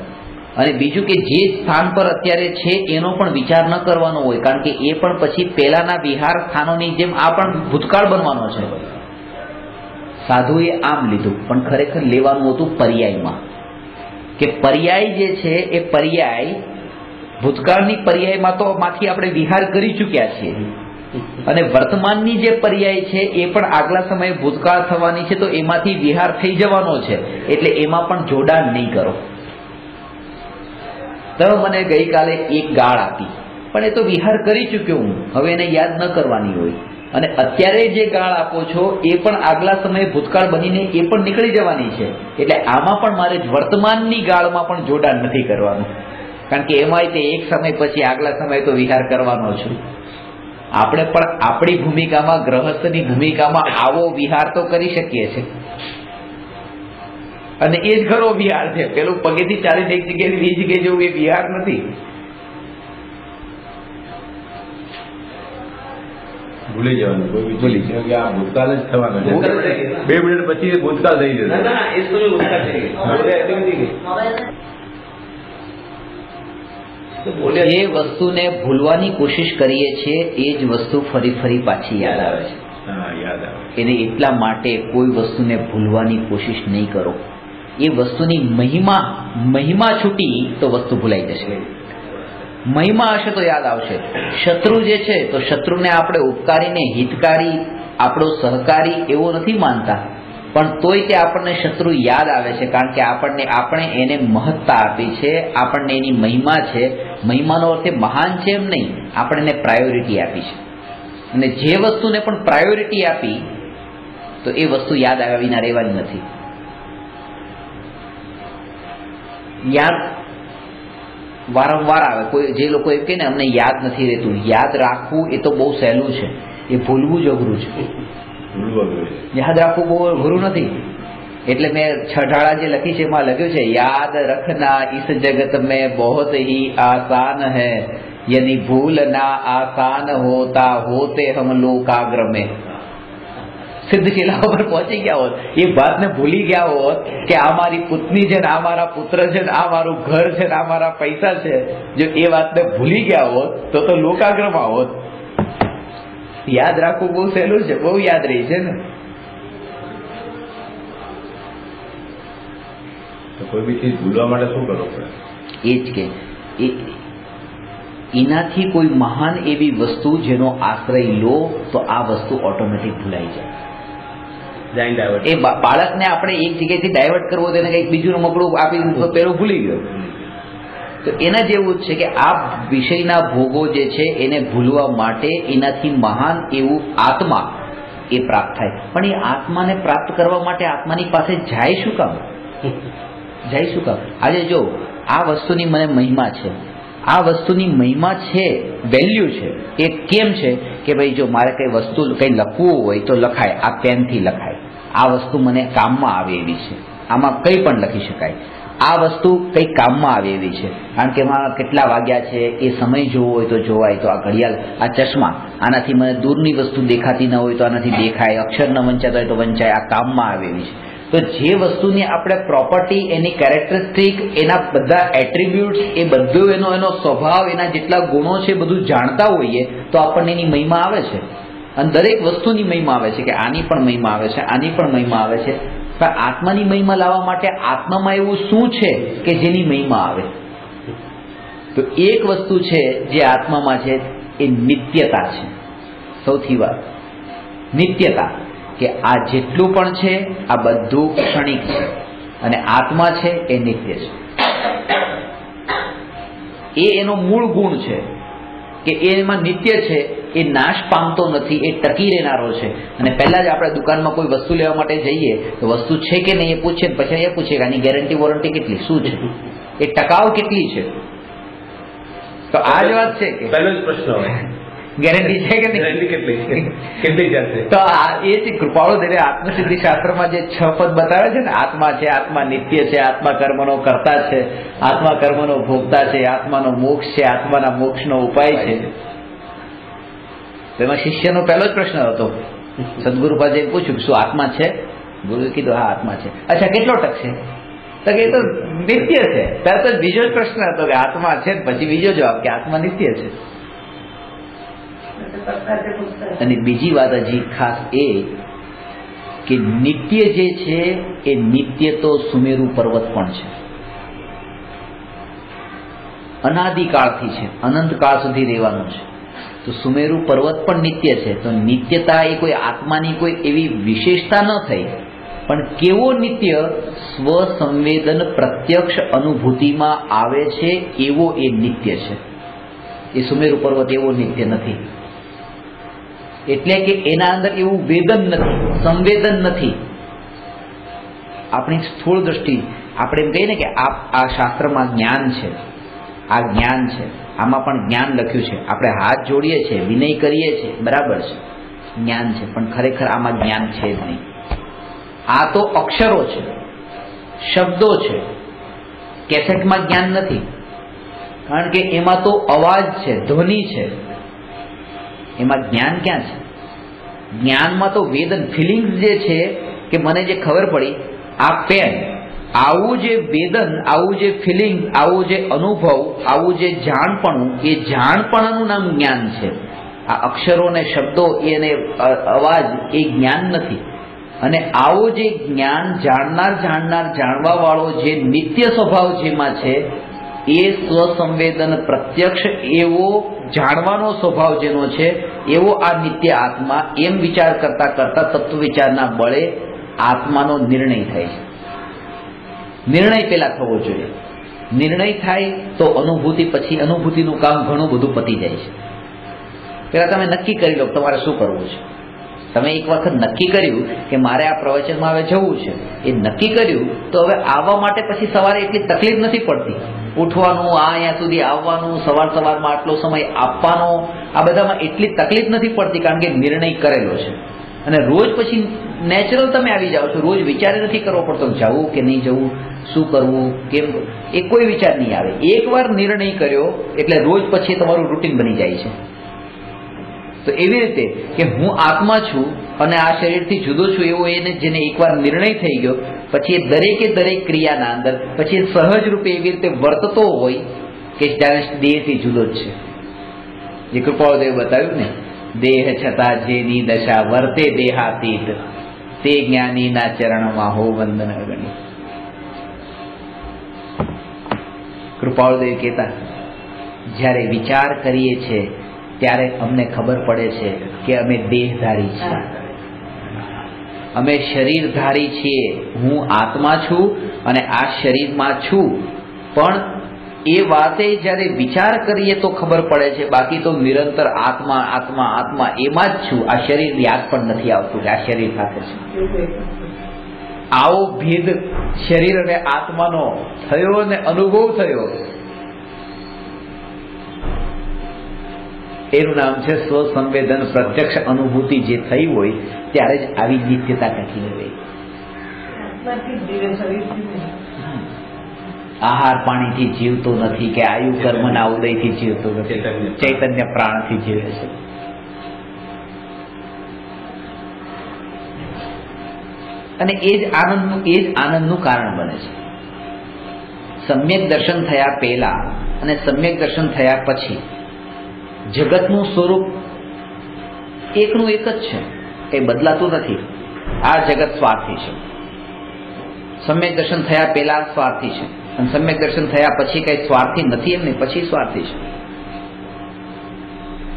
અને બીજું કે જે સ્થાન પર અત્યારે છે એનો પણ વિચાર ન કરવાનો હોય, કારણ કે એ પણ પછી પહેલાના વિહાર સ્થાનોની જેમ આ પણ ભૂતકાળ બનવાનો છે. સાધુએ આમ લીધું, પણ ખરેખર લેવાનું હતું પર્યાયમાં, કે પર્યાય જે છે એ પર્યાય ભૂતકાળની પર્યાયમાં તો માંથી આપણે વિહાર કરી ચૂક્યા છીએ, અને વર્તમાનની જે પર્યાય છે એ પણ આગલા સમયે ભૂતકાળ થવાની છે, તો એમાંથી વિહાર થઈ જવાનો છે. એટલે એમાં પણ જોડાણ નહીં કરો. તમે મને ગઈકાલે એક ગાળ આપી, પણ એ તો વિહાર કરી ચૂક્યો હું, હવે એને યાદ ન કરવાની હોય. અને અત્યારે જે ગાળ આપો છો એ પણ આગલા સમયે ભૂતકાળ બનીને એ પણ નીકળી જવાની છે. એટલે આમાં પણ મારે વર્તમાનની ગાળમાં પણ જોડાણ નથી કરવાનું, કારણ કે એમાંય તે એક સમય પછી આગલા સમયે તો વિહાર કરવાનો છું. આપણે પણ આપણી ભૂમિકામાં, ગ્રહસ્થની ભૂમિકામાં આવો વિહાર તો કરી શકીએ છીએ, અને એ જ ખરો વિહાર છે. પેલું પગેથી ચાલીને એક જગ્યાએ બીજી જગ્યાએ જવું એ વિહાર નથી. ભૂલી જવાનું, ભૂલી કે આ ભૂતકાળ જ થવાનો છે. 2 મિનિટ પછી ભૂતકાળ થઈ જશે. જે વસ્તુને ભૂલવાની કોશિશ કરીએ છીએ એ જ વસ્તુ ફરી ફરી પાછી યાદ આવે છે. યાદ આવે. એને એટલા માટે કોઈ વસ્તુને ભૂલવાની કોશિશ નહીં કરો. એ વસ્તુની મહિમા છૂટી તો વસ્તુ ભૂલાઈ જશે. મહિમા હશે તો યાદ આવશે. શત્રુ જે છે તો શત્રુને આપણે ઉપકારીને હિતકારી, આપણો સહકારી એવો નથી માનતા, પણ તોય તે આપણને શત્રુ યાદ આવે છે, કારણ કે આપણે એને મહત્તા આપી છે, આપણને એની મહિમા છે. મહિમાનો અર્થ મહાન છે એમ નહીં, આપણે એને પ્રાયોરિટી આપી છે. અને જે વસ્તુને પણ પ્રાયોરિટી આપી તો એ વસ્તુ યાદ આવ્યા વિના રહેવાની નથી. યાદ વારંવાર આવે. કોઈ જે લોકો એમ કહે ને અમને યાદ નથી રહેતું, યાદ રાખવું એ તો બહુ સહેલું છે, એ ભૂલવું જ અઘરું છે. યાદ રાખવું બહુ અઘરું નથી. એટલે મેં છઠાળા જે લખી છે એમાં લખ્યું છે, યાદ રખના ઇસ જગત મેં બહોત હી આસાન હૈ, યદિ ભૂલના આસાન હોતા હોતે હમ લોકાગ્ર में. સિદ્ધ કિલ્લા પર પહોંચી ગયા હોત, એ વાતને ભૂલી ગયા હોત કે આ મારી પુત્ની છે ને આ મારા પુત્ર છે ને આ મારું ઘર છે ને આ મારા પૈસા છે, જો એ વાતને ભૂલી ગયા હોત તો લોકાગ્રમાં હોત. યાદ રાખવું બહુ સહેલું છે, બહુ યાદ રહી છે ને. કોઈ બી ચીજ ભૂલવા માટે શું કરવું પડે? એ જ કે એનાથી કોઈ મહાન એવી વસ્તુ જેનો આશ્રય લો તો આ વસ્તુ ઓટોમેટિક ભૂલાઈ જાય. એ બાળકને આપણે એક જગ્યાએથી ડાયવર્ટ કરવો તો એને કંઈક બીજું મકડું આપી દીધું તો પેલું ભૂલી ગયો. તો એના જેવું જ છે કે આ વિષયના ભોગો જે છે એને ભૂલવા માટે એનાથી મહાન એવું આત્મા એ પ્રાપ્ત થાય. પણ એ આત્માને પ્રાપ્ત કરવા માટે આત્માની પાસે જાય શું કામ? જાય શું કામ? આજે જો આ વસ્તુની મને મહિમા છે, આ વસ્તુની મહિમા છે, વેલ્યુ છે. એ કેમ છે કે ભાઈ જો મારે કઈ વસ્તુ કઈ લખવું હોય તો લખાય, આ પેનથી લખાય. આ વસ્તુ મને કામમાં આવે એવી છે, આમાં કંઈ પણ લખી શકાય. આ વસ્તુ કંઈ કામમાં આવે એવી છે, કારણ કે એમાં કેટલા વાગ્યા છે એ સમય જોવો હોય તો જોવાય. તો આ ઘડિયાળ, આ ચશ્મા, આનાથી મને દૂરની વસ્તુ દેખાતી ન હોય તો આનાથી દેખાય, અક્ષર ન વંચાતા હોય તો વંચાય. આ કામમાં આવે એવી છે. તો જે વસ્તુની આપણે પ્રોપર્ટી, એની કેરેક્ટરિસ્ટિક, એના બધા એટ્રીબ્યુટ્સ, એ બધું એનો સ્વભાવ, એના જેટલા ગુણો છે બધું જાણતા હોઈએ તો આપણને એની મહિમા આવે છે. અને દરેક વસ્તુની મહિમા આવે છે કે આની પણ મહિમા આવે છે, આની પણ મહિમા આવે છે. પણ આત્માની મહિમા લાવવા માટે આત્મામાં એવું શું છે કે જેની મહિમા આવે? તો એક વસ્તુ છે જે આત્મામાં છે એ નિત્યતા છે. સૌથી વાત નિત્યતા, કે આ જેટલું પણ છે આ બધું ક્ષણિક છે અને આત્મા છે એ નિત્ય છે. એ એનો મૂળ ગુણ છે કે એમાં નિત્ય છે, એ નાશ પામતો નથી, એ ટકી રહેનારો છે. અને પહેલા જ આપણે દુકાનમાં કોઈ વસ્તુ લેવા માટે જઈએ તો વસ્તુ છે કે નહીં એ પૂછે, પછી એ પૂછે કે આની ગેરંટી વોરંટી કેટલી, શું છે, એ ટકાઉ કેટલી છે. તો આ જ વાત છે કે પહેલો જ પ્રશ્ન હોય, ગેરંટી છે કે નહીં, કેટલી જશે. તો આ એ છે કૃપાળુ દેવે આત્મસિદ્ધિ શાસ્ત્રમાં જે 6 પદ બતાવે છે ને, આત્મા છે, આત્મા નિત્ય છે, આત્મા કર્મનો કર્તા છે, આત્મા કર્મનો ભોગતા છે, આત્માનો મોક્ષ છે, આત્માના મોક્ષનો ઉપાય છે. એમાં શિષ્યનો પહેલો જ પ્રશ્ન હતો, સદગુરુ પાસે પૂછ્યું શું આત્મા છે? ગુરુએ કીધું હા આત્મા છે. અચ્છા કેટલો ટકશે? તો કે એ તો નિત્ય છે. તરત જ બીજો જ પ્રશ્ન હતો કે આત્મા છે, પછી બીજો જવાબ કે આત્મા નિત્ય છે. અને બીજી વાત હજી ખાસ એ કે નિત્ય જે છે એ નિત્ય તો સુમેરુ પર્વત પણ છે, અનાદિકાળથી છે, અનંતકાળ સુધી રહેવાનું છે. તો સુમેરુ પર્વત પણ નિત્ય છે. તો નિત્યતા એ કોઈ આત્માની કોઈ એવી વિશેષતા ન થઈ, પણ કેવો નિત્ય? સ્વસંવેદન પ્રત્યક્ષ અનુભૂતિમાં આવે છે એવો એ નિત્ય છે. એ સુમેરુ પર્વત એવો નિત્ય નથી. એટલે કે એના અંદર એવું વેદન નથી, સંવેદન નથી. આપણી સ્થૂળ દ્રષ્ટિ આપણે એમ કહીએ ને કે આ શાસ્ત્રમાં જ્ઞાન છે, આ જ્ઞાન છે, આમાં પણ જ્ઞાન લખ્યું છે, આપણે હાથ જોડીએ છીએ, વિનય કરીએ છીએ, બરાબર છે, જ્ઞાન છે, પણ ખરેખર આમાં જ્ઞાન છે જ નહીં. આ તો અક્ષરો છે, શબ્દો છે. કેસેટમાં જ્ઞાન નથી, કારણ કે એમાં તો અવાજ છે, ધ્વનિ છે. એમાં જ્ઞાન ક્યાં છે? જ્ઞાનમાં તો વેદન, ફિલિંગ્સ જે છે કે મને જે ખબર પડી આ પેન, આવું જે વેદન, આવું જે ફિલિંગ, આવું જે અનુભવ, આવું જે જાણપણું, એ જાણપણાનું નામ જ્ઞાન છે. આ અક્ષરો ને શબ્દો એને અવાજ એ જ્ઞાન નથી. અને આવો જે જ્ઞાન જાણનાર જાણવા વાળો જે નિત્ય સ્વભાવ જેમાં છે એ સ્વસંવેદન પ્રત્યક્ષ એવો જાણવાનો સ્વભાવ જેનો છે એવો આ નિત્ય આત્મા એમ વિચાર કરતા કરતા તત્વ વિચારના બળે આત્માનો નિર્ણય થાય છે. નિર્ણય પેલા થવો જોઈએ. નિર્ણય થાય તો અનુભૂતિ, પછી અનુભૂતિનું કામ ઘણું બધું પતી જાય છે. પેલા તમે નક્કી કરી લો તમારે શું કરવું છે. તમે એક વખત નક્કી કર્યું કે મારે આ પ્રવચનમાં હવે જવું છે, એ નક્કી કર્યું તો હવે આવવા માટે પછી સવારે એટલી તકલીફ નથી પડતી. ઉઠવાનું, અહીંયા સુધી આવવાનું, સવારમાં આટલો સમય આપવાનો, આ બધામાં એટલી તકલીફ નથી પડતી, કારણ કે નિર્ણય કરેલો છે. અને રોજ પછી નેચરલ તમે આવી જાઓ છો. રોજ વિચાર નથી કરવો પડતો જવું કે નહીં જવું, શું કરવું, કેમ, એ કોઈ વિચાર નહીં આવે. એકવાર નિર્ણય કર્યો એટલે રોજ પછી તમારું રૂટીન બની જાય છે. તો એવી રીતે કે હું આત્મા છું અને આ શરીરથી જુદો છું એવો એને જેને એકવાર નિર્ણય થઈ ગયો, પછી એ દરેકે દરેક ક્રિયાના અંદર પછી એ સહજ રૂપે એવી રીતે વર્તતો હોય કે જાણે દેહથી જુદો જ છે. જે કૃપાળુદેવ બતાવ્યું ને, દેહ છતાં જેની દશા વર્તે દેહાતીત, તે જ્ઞાનીના ચરણમાં હો વંદન અગણી. કૃપાળુદેવ કહેતા, જ્યારે વિચાર કરીએ છીએ ત્યારે અમને ખબર પડે છે કે અમે દેહધારી છીએ, અમે શરીરધારી છીએ. હું આત્મા છું અને આ શરીરમાં છું, પણ એ વાતે જ્યારે વિચાર કરીએ તો ખબર પડે છે. બાકી તો નિરંતર આત્મા આત્મા આત્મા એમાં જ છું. આ શરીર યાદ પણ નથી આવતું કે આ શરીર સાથે છે. આવો ભેદ શરીર અને આત્માનો થયો અને અનુભવ થયો, એનું નામ છે સ્વસંવેદન પ્રત્યક્ષ અનુભૂતિ. જે થઈ હોય ત્યારે જ આવી નિત્યતા ટકી રહે. આહાર પાણીથી જીવતો નથી કે આયુ કર્મના ઉદયથી જીવતો નથી, ચૈતન્ય પ્રાણથી જીવે છે. અને એ જ આનંદનું કારણ બને છે. સમ્યક દર્શન થયા પહેલા અને સમ્યક દર્શન થયા પછી જગતનું સ્વરૂપ એકનું એક જ છે, એ બદલાતું નથી. આ જગત સ્વાર્થી છે. સમ્યક દર્શન થયા પહેલા સ્વાર્થી છે અને સમ્યક દર્શન થયા પછી કઈ સ્વાર્થી નથી એમ નહીં, પછી સ્વાર્થી છે.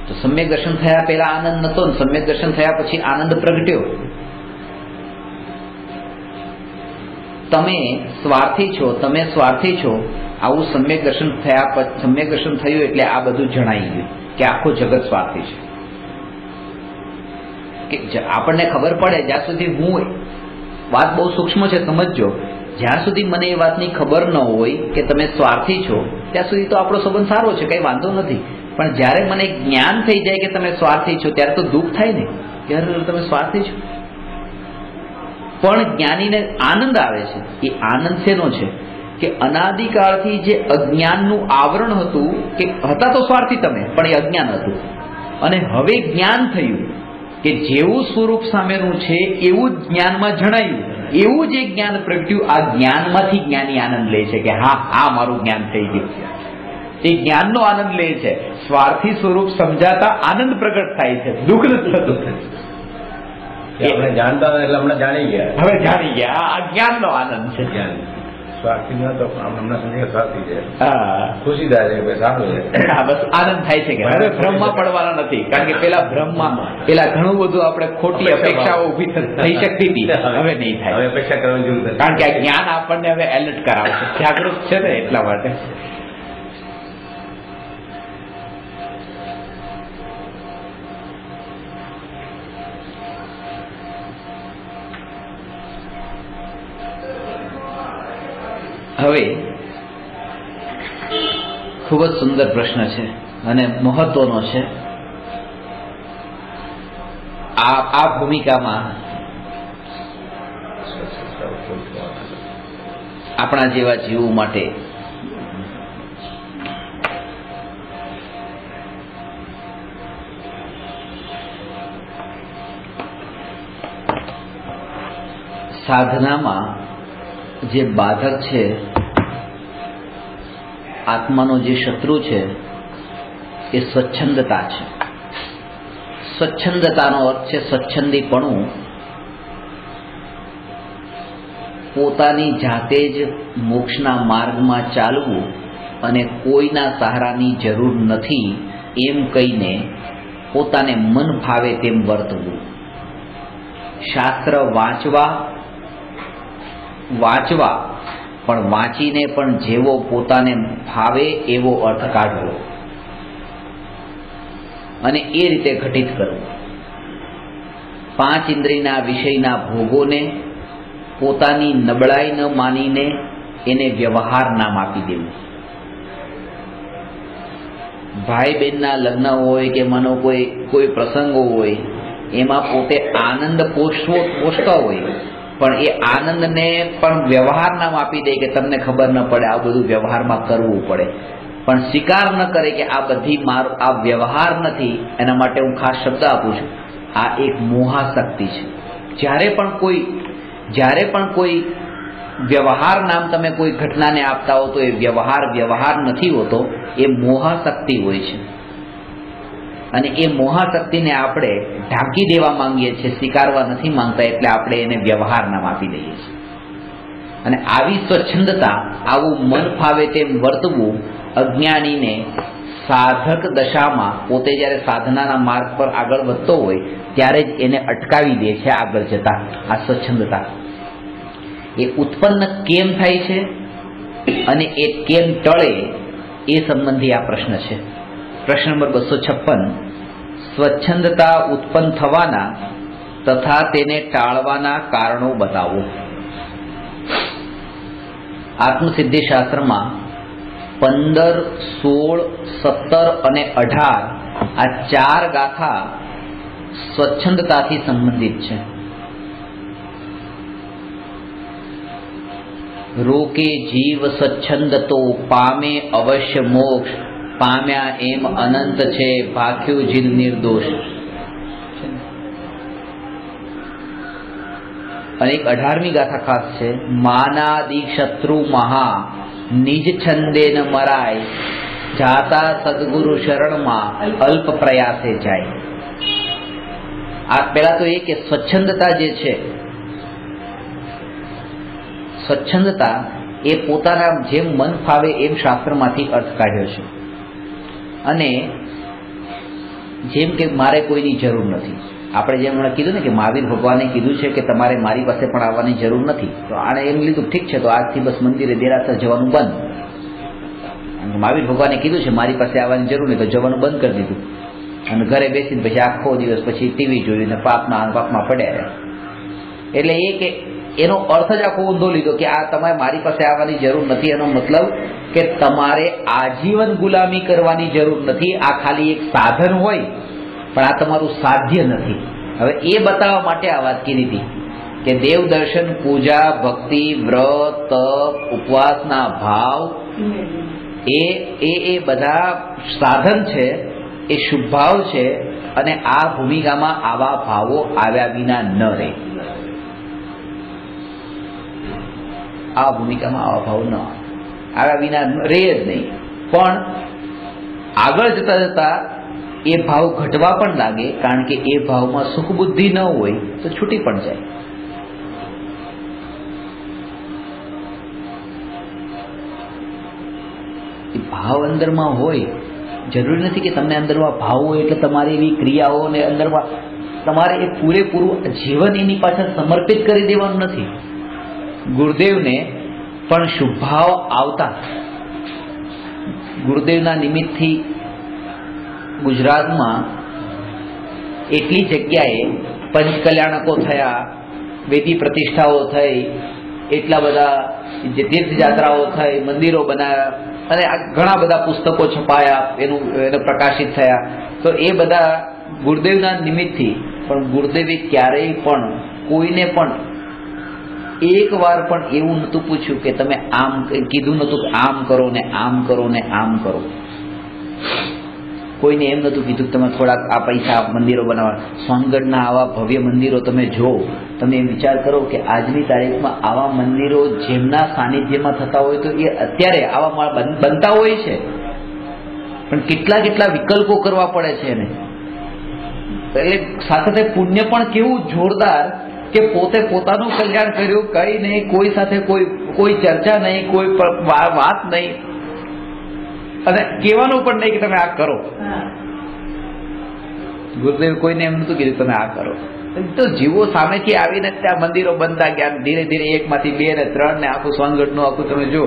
તો સમ્યક દર્શન થયા પહેલા આનંદ નતો ને સમ્યક દર્શન થયા પછી આનંદ પ્રગટ્યો. તમે સ્વાર્થી છો, તમે સ્વાર્થી છો, આવું સમ્યક દર્શન થયા, સમ્યક દર્શન થયું એટલે આ બધું જણાઈ ગયું કે આખું જગત સ્વાર્થી છે. કે આપણને ખબર પડે જ્યાં સુધી, હું વાત બહુ સૂક્ષ્મ છે સમજજો, જ્યાં સુધી મને એ વાતની ખબર ન હોય કે તમે સ્વાર્થી છો ત્યાં સુધી તો આપણો સંબંધ સારો છે, કઈ વાંધો નથી. પણ જ્યારે મને જ્ઞાન થઈ જાય કે તમે સ્વાર્થી છો ત્યારે તો દુઃખ થાય ને, ત્યારે તમે સ્વાર્થી છો. પણ જ્ઞાનીને આનંદ આવે છે. એ આનંદ શેનો છે કે અનાદિકાળથી જે અજ્ઞાનનું આવરણ હતું, કે હતા તો સ્વાર્થી તમે, પણ એ અજ્ઞાન હતું, અને હવે જ્ઞાન થયું કે જેવું સ્વરૂપ સામેનું છે એવું જ જ્ઞાનમાં જણાયું, એવું જે જ્ઞાન પ્રગટ્યું, આ જ્ઞાનમાંથી જ્ઞાની આનંદ લે છે કે હા આ મારું જ્ઞાન થઈ ગયું. એ જ્ઞાનનો આનંદ લે છે. સ્વાર્થી સ્વરૂપ સમજાતા આનંદ પ્રગટ થાય છે, દુઃખ નથી થતું. આપણે જાણતા એટલે હમણાં જાણી ગયા, હવે જાણી ગયા. આ જ્ઞાનનો આનંદ છે. સ્વાર્થી ન તો હમણાં સમજી સ્વાર્થી છે, ખુશી થાય છે, સારું છે. બસ આનંદ થાય છે કે હવે ભ્રમમાં પડવાના નથી. કારણ કે પેલા ભ્રમમાં પેલા ઘણું બધું આપણે ખોટી અપેક્ષાઓ ઉભી થઈ શકતી હતી, હવે નહીં થાય. હવે અપેક્ષા કરવાની જરૂર નથી, કારણ કે આ જ્ઞાન આપણને હવે એલર્ટ કરાવશે, જાગૃત છે ને એટલા માટે. હવે ખૂબ જ સુંદર પ્રશ્ન છે અને મહત્વનો છે. આ ભૂમિકામાં આપણા જેવા જીવો માટે સાધનામાં જે બાધક છે, આત્માનો જે શત્રુ છે, એ સ્વચ્છંદતા છે. સ્વચ્છંદતાનો અર્થ છે સ્વચ્છંદીપણું, પોતાની જાતે જ મોક્ષના માર્ગમાં ચાલવું અને કોઈના સહારાની જરૂર નથી એમ કહીને પોતાને મન ફાવે તેમ વર્તવું. શાસ્ત્ર વાંચવા પણ વાંચીને પણ જેવો પોતાને ફાવે એવો અર્થ કાઢવો અને એ રીતે ઘટિત કરવું. 5 ઇન્દ્રિયના વિષયના ભોગોને પોતાની નબળાઈ ન માનીને એને વ્યવહાર નામ આપી દેવું. ભાઈ બહેનના લગ્ન હોય કે માનો કોઈ પ્રસંગો હોય એમાં પોતે આનંદ પોષતા હોય પણ એ આનંદને પણ વ્યવહાર નામ આપી દે કે તમને ખબર ન પડે, આ બધું વ્યવહારમાં કરવું પડે, પણ સ્વીકાર ન કરે કે આ બધી આ વ્યવહાર નથી. એના માટે હું ખાસ શબ્દ આપું છું, આ એક મોહાશક્તિ છે. જ્યારે પણ કોઈ વ્યવહાર નામ તમે કોઈ ઘટનાને આપતા હો તો એ વ્યવહાર નથી હોતો, એ મોહાશક્તિ હોય છે. અને એ મોહાશક્તિને આપણે ઢાંકી દેવા માંગીએ છીએ, સ્વીકારવા નથી માંગતા, એટલે આપણે એને વ્યવહાર નામ આપી દઈએ છીએ. અને આવી સ્વચ્છંદતા, આવું મન ફાવે તેમ વર્તવું અજ્ઞાનીને સાધક દશામાં પોતે જ્યારે સાધનાના માર્ગ પર આગળ વધતો હોય ત્યારે જ એને અટકાવી દે છે આગળ જતા. આ સ્વચ્છંદતા એ ઉત્પન્ન કેમ થાય છે અને એ કેમ ટળે એ સંબંધી આ પ્રશ્ન છે. પ્રશ્ન નંબર 256. સ્વચ્છંદતા ઉત્પન્ન થવાના તથા તેને ટાળવાના કારણો બતાવો. આત્મસિદ્ધિ શાસ્ત્રમાં 15, 16, 17 અને 18 આ 4 ગાથા સ્વચ્છંદતાથી સંબંધિત છે. રોકે જીવ સ્વચ્છંદતો પામે અવશ્ય મોક્ષ, પામ્યા એમ અનંત છે ભાખ્યું જીવ નિર્દોષ. અને એક 18મી ગાથા ખાસ છે. માનાદિ શત્રુ મહા નિજ છંદે ન મરાય, જાતા સદગુરુ શરણમાં અલ્પ પ્રયાસે જાય. આ પહેલા તો એ કે સ્વચ્છંદતા જે છે, સ્વચ્છંદતા એ પોતાના જેમ મન ફાવે એમ શાસ્ત્રમાંથી અર્થ કાઢ્યો છે. અને જેમ કે મારે કોઈની જરૂર નથી, આપણે જેમ હમણાં કીધું ને કે મહાવીર ભગવાને કીધું છે કે તમારે મારી પાસે પણ આવવાની જરૂર નથી, તો આણે એમ લીધું ઠીક છે તો આજથી બસ મંદિરે દેરાસર જવાનું બંધ. મહાવીર ભગવાને કીધું છે મારી પાસે આવવાની જરૂર નહીં, તો જવાનું બંધ કરી દીધું અને ઘરે બેસીને પછી આખો દિવસ પછી ટીવી જોયું ને પાપમાં પડ્યા. એટલે એ કે એનો અર્થ જ આખો ઊંધો લીધો કે આ તમારે મારી પાસે આવવાની જરૂર નથી. એનો મતલબ કે તમારે આજીવન ગુલામી કરવાની જરૂર નથી, આ ખાલી એક સાધન હોય પણ આ તમારું સાધ્ય નથી. હવે એ બતાવવા માટે આ વાત કીધી હતી કે દેવ દર્શન, પૂજા, ભક્તિ, વ્રત, તપ, ઉપવાસના ભાવ એ બધા સાધન છે, એ શુભ ભાવ છે. અને આ ભૂમિકામાં આવા ભાવો આવ્યા વિના ન રહે. આ ભૂમિકામાં આવા ભાવ ન આવ્યા વિના રહે જ નહીં. પણ આગળ જતા જતા એ ભાવ ઘટવા પણ લાગે, કારણ કે એ ભાવમાં સુખ બુદ્ધિ ન હોય તો છૂટી પણ જાય. એ ભાવ અંદરમાં હોય, જરૂરી નથી કે તમને અંદરમાં ભાવ હોય એટલે તમારી એવી ક્રિયાઓને અંદરમાં તમારે એ પૂરેપૂરું જીવન એની પાછળ સમર્પિત કરી દેવાનું નથી. ગુરુદેવને પણ શુભ ભાવ આવતા, ગુરુદેવના નિમિત્તથી ગુજરાતમાં એટલી જગ્યાએ પંચકલ્યાણકો થયા, વેદી પ્રતિષ્ઠાઓ થઈ, એટલા બધા જે તીર્થયાત્રાઓ થઈ, મંદિરો બનાવ્યા અને ઘણા બધા પુસ્તકો છપાયા, એને પ્રકાશિત થયા. તો એ બધા ગુરુદેવના નિમિત્તથી. પણ ગુરુદેવે ક્યારેય પણ કોઈને પણ એક વાર પણ એવું નહોતું પૂછ્યું કે તમે આમ કીધું નહોતું કે આમ કરો ને આમ કરો ને આમ કરો. કોઈને એમ નહોતું કીધું કે તમે થોડાક આ પૈસા મંદિરો બનાવવા. સોનગઢના આવા ભવ્ય મંદિરો તમે જો, તમે એમ વિચાર કરો કે આજની તારીખમાં આવા મંદિરો જેમના સાનિધ્યમાં થતા હોય તો એ અત્યારે આવા બનતા હોય છે, પણ કેટલા વિકલ્પો કરવા પડે છે એને. એટલે સાથે પુણ્ય પણ કેવું જોરદાર કે પોતે પોતાનું કલ્યાણ કર્યું, કઈ નહીં, કોઈ સાથે કોઈ ચર્ચા નહીં, કોઈ વાત નહીં, અને કહેવાનું પણ નહીં કે તમે આ કરો. ગુરુદેવ કોઈને એમ નતું કીધું તમે આ કરો. તો જીવો સામેથી આવીને ત્યાં મંદિરો બનતા ગયા, ધીરે ધીરે 1 માંથી 2 ને 3 ને આખું સોનગઢ નું આખું તમે જો.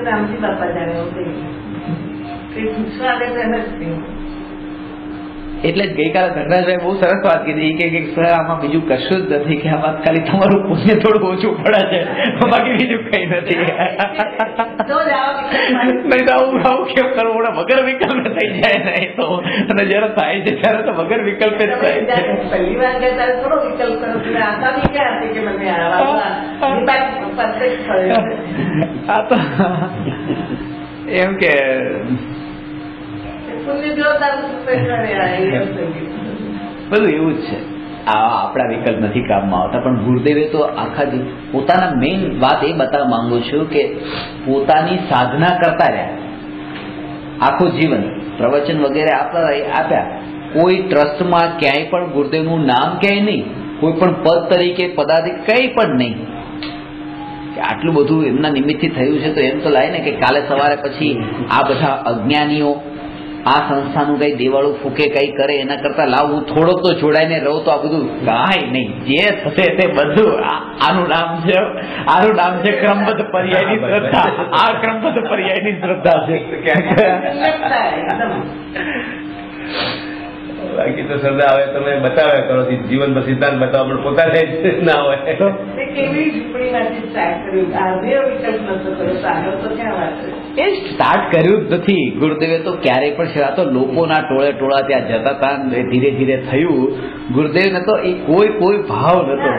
રામજી બાપા જાણે એટલે જ ગઈકાલે ધનરાજભાઈ બહુ સરસ વાત કીધી કે સર આમાં બીજું કશું જ નથી, કે આમાં ખાલી તમારું પુણ્ય થોડું ઓછું પડે છે, બાકી બીજું કઈ નથી. નહીં તો આવું કેમ કરવું, વગર વિકલ્પ થઈ જાય નહીં તો, અને જયારે થાય છે ત્યારે તો વગર વિકલ્પે જ થાય. પહેલી વાર ગયા થોડો વિકલ્પ કરો, આસાની ક્યાં હતી કે મને આ તો એમ કે બધું એવું જ છે. આપણા વિકલ્પ નથી કામમાં આવતા. પણ ગુરુદેવે તો આખા પોતાના મેઇન વાત એ બતાવવા માંગુ છું કે પોતાની સાધના કરતા રહ્યા આખું જીવન, પ્રવચન વગેરે આપ્યા. કોઈ ટ્રસ્ટમાં ક્યાંય પણ ગુરુદેવનું નામ ક્યાંય નહીં, કોઈ પણ પદ તરીકે પદાધિક કંઈ પણ નહીં. કે આટલું બધું એમના નિમિત્તથી થયું છે તો એમ તો લાય ને કે કાલે સવારે પછી આ બધા અજ્ઞાનીઓ આ સંસ્થાનું કઈ દેવાળું ફૂકે કઈ કરે એના કરતા લાવ હું થોડોક તો જોડાઈને રહું તો આ બધું કાંઈ નહીં, જે થશે તે બધું આનું નામ છે ક્રમબદ્ધ પર્યાયની શ્રદ્ધા. આ ક્રમબદ્ધ પર્યાયની શ્રદ્ધા છે. બાકી તો શ્રદ્ધા આવે તમે બતાવે કરો, જીવન પર સિદ્ધાંત બતાવો, પણ પોતાને ના હોય. એ સ્ટાર્ટ કર્યું જ નથી ગુરુદેવે તો ક્યારેય પણ. તો લોકોના ટોળા ત્યાં જતા હતા, ધીરે ધીરે થયું. ગુરુદેવને તો એ કોઈ ભાવ નતો.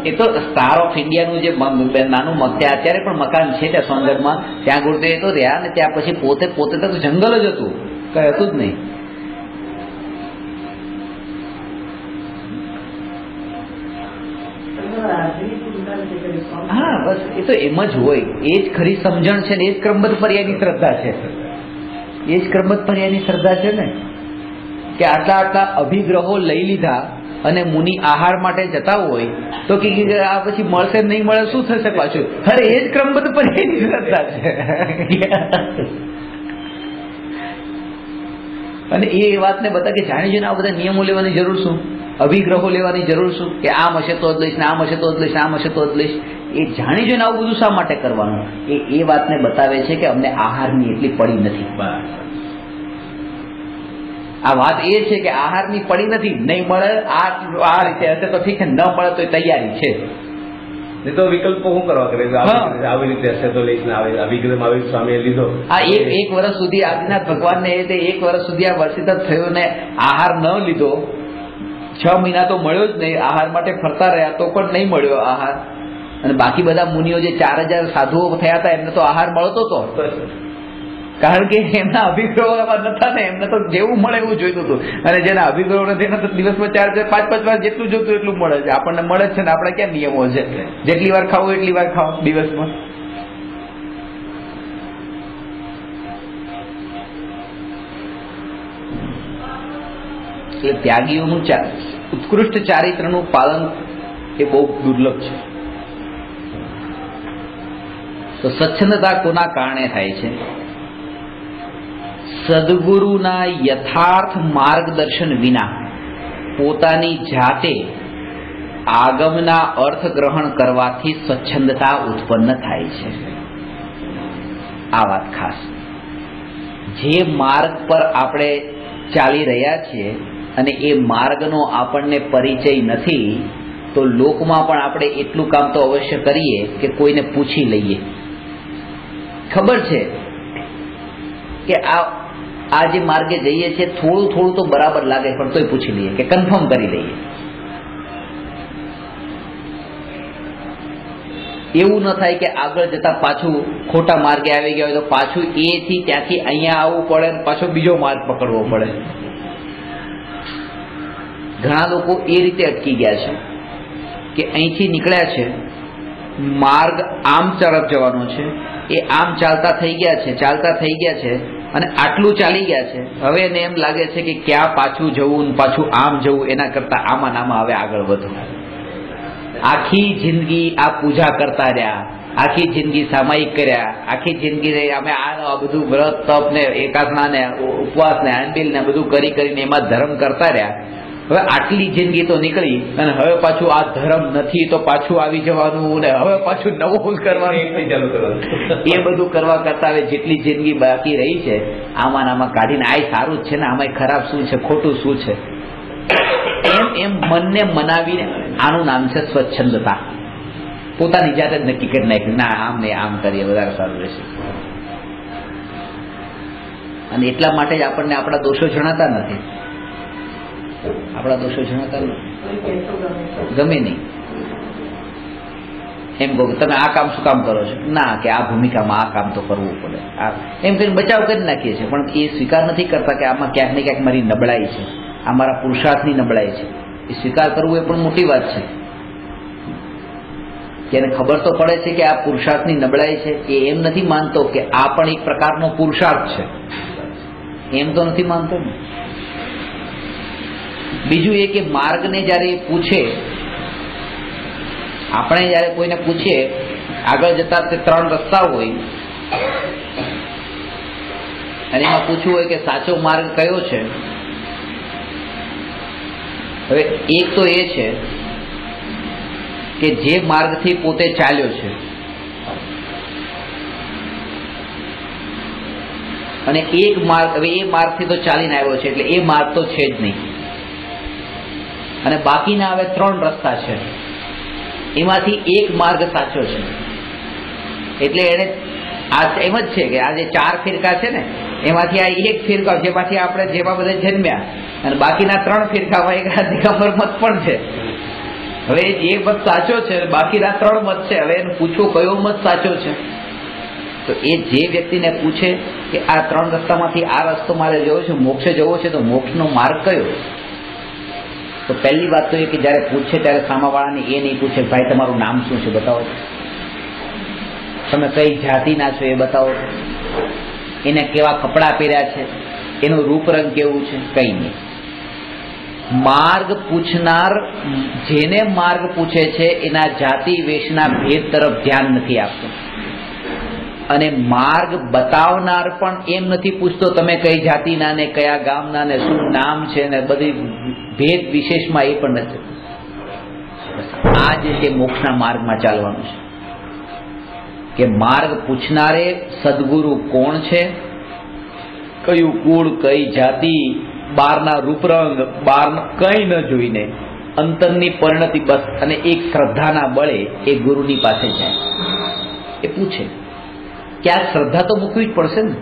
એ તો સ્ટાર ઓફ ઇન્ડિયાનું જે નાનું ત્યાં અત્યારે પણ મકાન છે ત્યાં સોનગઢમાં, ત્યાં ગુરુદેવ તો રહ્યા ને ત્યાં પછી પોતે તો જંગલ જ હતું, કઈ હતું જ નહીં. હા બસ એ તો એમ જ હોય. એ જ ખરી સમજણ છે ને, એ જ ક્રમબદ્ધ પર્યાયની શ્રદ્ધા છે. એ જ ક્રમબદ્ધ પર્યાયની શ્રદ્ધા છે ને કે આટલા અભિગ્રહો લઈ લીધા અને મુનિ આહાર માટે જતા હોય તો કે આ પછી મળશે નહીં મળે શું થશે પાછું. અરે એ જ ક્રમબદ્ધ પર્યાયની શ્રદ્ધા છે. અને એ વાતને બતા કે જાણી જોઈને આ બધા નિયમો લેવાની જરૂર શું, અભિગ્રહો લેવાની જરૂર શું, કે આમ હશે તો જ લઈશ ને આમ હશે તો જ લઈશ, આમ હશે તો જ લઈશ. એ જાણી જોઈને આવું બધું શા માટે કરવાનું? એ વાતને બતાવે છે કે અમને આહારની એટલી પડી નથી. આ વાત એ છે કે આહારની પડી નથી, નહીં મળે આ રીતે હશે તો ઠીક છે, ન મળે તો તૈયારી છે. નહીં તો વિકલ્પો શું કરવા કરે, આવી રીતે હશે તો લઈશ ને અભિગ્રહ આવી સ્વામીએ લીધો. આ એક વર્ષ સુધી આદિનાથ ભગવાનને એ રીતે 1 વર્ષ સુધી આ વર્ષિત થયું ને આહાર ન લીધો, 6 મહિના તો મળ્યો જ નહીં, આહાર માટે ફરતા રહ્યા તો પણ નહીં મળ્યો આહાર. અને બાકી બધા મુનિઓ જે 4000 સાધુઓ થયા હતા એમને તો આહાર મળતો હતો, કારણ કે એમના અભિગ્રહો નતા ને, એમને તો જેવું મળે એવું જોઈતું હતું. અને જેના અભિગ્રહો નથી એના તો દિવસમાં 4-4, 5-5 વાર જેટલું જોતું એટલું મળે છે. આપણને મળે છે ને આપણે ક્યાં નિયમો છે જેટલી વાર ખાવું એટલી વાર ખાવ દિવસમાં. એટલે ત્યાગીઓનું ઉત્કૃષ્ટ ચારિત્રનું પાલન એ બહુ દુર્લભ છે. તો સ્વચ્છંદતા કોના કારણે થાય છે? સદગુરુના યથાર્થ માર્ગદર્શન વિના પોતાની જાતે આગમના અર્થ ગ્રહણ કરવાથી સ્વચ્છંદતા ઉત્પન્ન થાય છે. આ વાત ખાસ. જે માર્ગ પર આપણે ચાલી રહ્યા છીએ અને એ માર્ગનો આપણને પરિચય નથી તો લોકમાં પણ આપણે એટલું કામ તો અવશ્ય કરીએ કે કોઈને પૂછી લઈએ. ખબર છે કે આ જે માર્ગે જઈએ છીએ થોડું તો બરાબર લાગે, પણ તોય પૂછી લઈએ કે કન્ફર્મ કરી લઈએ. એવું ન થાય કે આગળ જતા પાછું ખોટા માર્ગે આવી ગયા હોય તો પાછું એથી ત્યાંથી અહીંયા આવવું પડે, પાછો બીજો માર્ગ પકડવો પડે. ઘણા લોકો એ રીતે અટકી ગયા છે કે અહીંથી નીકળ્યા છે, માર્ગ આમ તરફ જવાનો છે, એ આમ ચાલતા થઈ ગયા છે અને આટલું ચાલી ગયા છે. હવે એને એમ લાગે છે કે ક્યાં પાછું જવું ને પાછું આમ જવું, એના કરતા આમાં નામાં હવે આગળ વધો. આખી જિંદગી આ પૂજા કરતા રહ્યા, આખી જિંદગી સામાયિક કર્યા, આખી જિંદગી અમે આ બધું વ્રત તપ ને એકાસના ને ઉપવાસ ને આંબિલ ને બધું કરીને એમાં ધર્મ કરતા રહ્યા. હવે આટલી જિંદગી તો નીકળી અને હવે પાછું આ ધર્મ નથી તો પાછું આવી જવાનું ને હવે પાછું નવું કરવાનું, એ બધું કરવા કરતા હવે જેટલી જિંદગી બાકી રહી છે આમાં કાઢીને આ સારું જ છે ને આમાં ખરાબ શું છે, ખોટું શું છે, એમ મનને મનાવીને આનું નામ છે સ્વચ્છંદતા. પોતાની જાતે જ નક્કી કરી નાખ્યું ના આમ ને આમ કરીએ વધારે સારું રહેશે. અને એટલા માટે જ આપણને આપણા દોષો જણાતા નથી, ગમે નહીં. એમ કહો તમે આ કામ શું કામ કરો છો, ના કે આ ભૂમિકામાં આ કામ તો કરવું પડે, એમ કરીને બચાવ કરી નાખીએ છીએ. પણ એ સ્વીકાર નથી કરતા કે આમાં ક્યાંક ને ક્યાંક મારી નબળાઈ છે, આ મારા પુરુષાર્થની નબળાઈ છે. એ સ્વીકાર કરવું એ પણ મોટી વાત છે. એને ખબર તો પડે છે કે આ પુરુષાર્થની નબળાઈ છે. એ એમ નથી માનતો કે આ પણ એક પ્રકારનો પુરુષાર્થ છે, એમ તો નથી માનતો ને. બીજું એ કે માર્ગને જ્યારે પૂછે, આપણે જ્યારે કોઈને પૂછીએ આગળ જતા તે 3 રસ્તા હોય અને એમાં પૂછવું હોય કે સાચો માર્ગ કયો છે. હવે એક તો એ છે કે જે માર્ગથી પોતે ચાલ્યો છે અને એક માર્ગ, હવે એ માર્ગથી તો ચાલીને આવ્યો છે એટલે એ માર્ગ તો છે જ નહીં. અને બાકીના હવે 3 રસ્તા છે, એમાંથી એક માર્ગ સાચો છે. એટલે એને આ એમ જ છે કે આ જે 4 ફિરકા છે ને એમાંથી આ એક ફિરકા જેમાંથી આપણે જેમાં બધા જન્મ્યા અને બાકીના 3 ફિરકામાં એક દિગંબર મત પણ છે. હવે એ મત સાચો છે, બાકીના 3 મત છે. હવે એને પૂછવું કયો મત સાચો છે, તો એ જે વ્યક્તિને પૂછે કે આ 3 રસ્તામાંથી આ રસ્તો મારે જવો છે, મોક્ષે જવો છે, તો મોક્ષનો માર્ગ કયો? તો પહેલી વાત તો એ કે જ્યારે પૂછે ત્યારે સામાવાળાને એ નહીં પૂછે ભાઈ તમારું નામ શું છે બતાવો, તમે કઈ જાતિના છો એ બતાવો, એને કેવા કપડાં પહેર્યા છે, એનું રૂપરંગ કેવું છે, કઈ નહીં. માર્ગ પૂછનાર જેને માર્ગ પૂછે છે એના જાતિ વેશના ભેદ તરફ ધ્યાન નથી આપતો. અને માર્ગ બતાવનાર પણ એમ નથી પૂછતો તમે કઈ જાતિના ને કયા ગામના ને શું નામ છે ને બધી ભેદ વિશેષમાં એ પણ નથી. આ જે છે મોક્ષના માર્ગમાં ચાલવાનું છે કે માર્ગ પૂછનારે સદગુરુ કોણ છે, કયું કુળ, કઈ જાતિ, બહારના રૂપરંગ, બહાર કઈ ન જોઈને અંતરની પરિણતિ બસ અને એક શ્રદ્ધાના બળે એ ગુરુની પાસે જાય. એ પૂછે કે આ શ્રદ્ધા તો મૂકવી જ પડશે ને.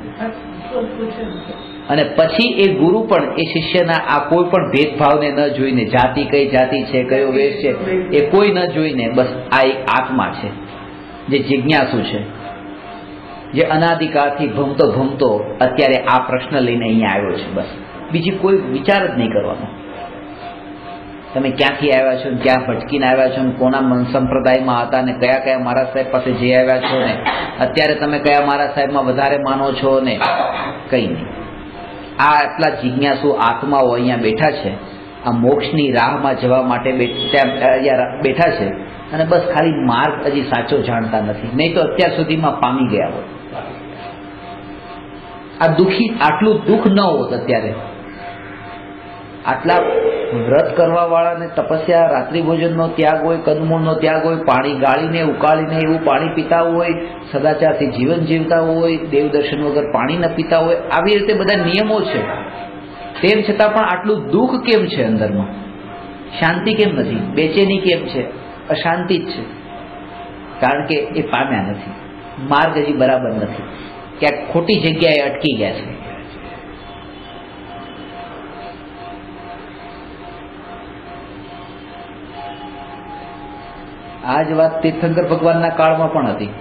અને પછી એ ગુરુ પણ એ શિષ્યના આ કોઈ પણ ભેદભાવને ન જોઈને, જાતિ કઈ જાતિ છે, કયો વેશ છે, એ કોઈ ન જોઈને બસ આ એક આત્મા છે જે જિજ્ઞાસુ છે, જે અનાદિકાળથી ભમતો અત્યારે આ પ્રશ્ન લઈને અહીંયા આવ્યો છે. બસ બીજી કોઈ વિચાર જ નહીં કરવાનો. તમે ક્યાંથી આવ્યા છો, ક્યાં ભટકીને આવ્યા છો, કોના મન સંપ્રદાયમાં હતા ને કયા કયા મહારાજ સાહેબ પાસે જઈ આવ્યા છો ને અત્યારે તમે કયા મહારાજ સાહેબમાં વધારે માનો છો ને કઈ નહીં. આ આટલા જિજ્ઞાસુ આત્માઓ અહીંયા બેઠા છે, આ મોક્ષની રાહમાં જવા માટે બેઠા છે અને બસ ખાલી માર્ગ હજી સાચો જાણતા નથી, નહીં તો અત્યાર સુધીમાં પામી ગયા હોત. આ દુઃખી આટલું દુઃખ ન હોત અત્યારે. આટલા વ્રત કરવા વાળાને તપસ્યા, રાત્રિ ભોજનનો ત્યાગ હોય, કંદમૂળનો ત્યાગ હોય, પાણી ગાળીને ઉકાળીને એવું પાણી પીતા હોય, સદાચારથી જીવન જીવતા હોય, દેવ દર્શન વગર પાણી ન પીતા હોય, આવી રીતે બધા નિયમો છે. તેમ છતાં પણ આટલું દુઃખ કેમ છે અંદરમાં? શાંતિ કેમ નથી? બેચેની કેમ છે? અશાંતિ જ છે. કારણ કે એ પામ્યા નથી, માર્ગ હજી બરાબર નથી, ક્યાંક ખોટી જગ્યાએ અટકી ગયા છે. આ જ વાત તીર્થંકર ભગવાનના કાળમાં પણ હતી.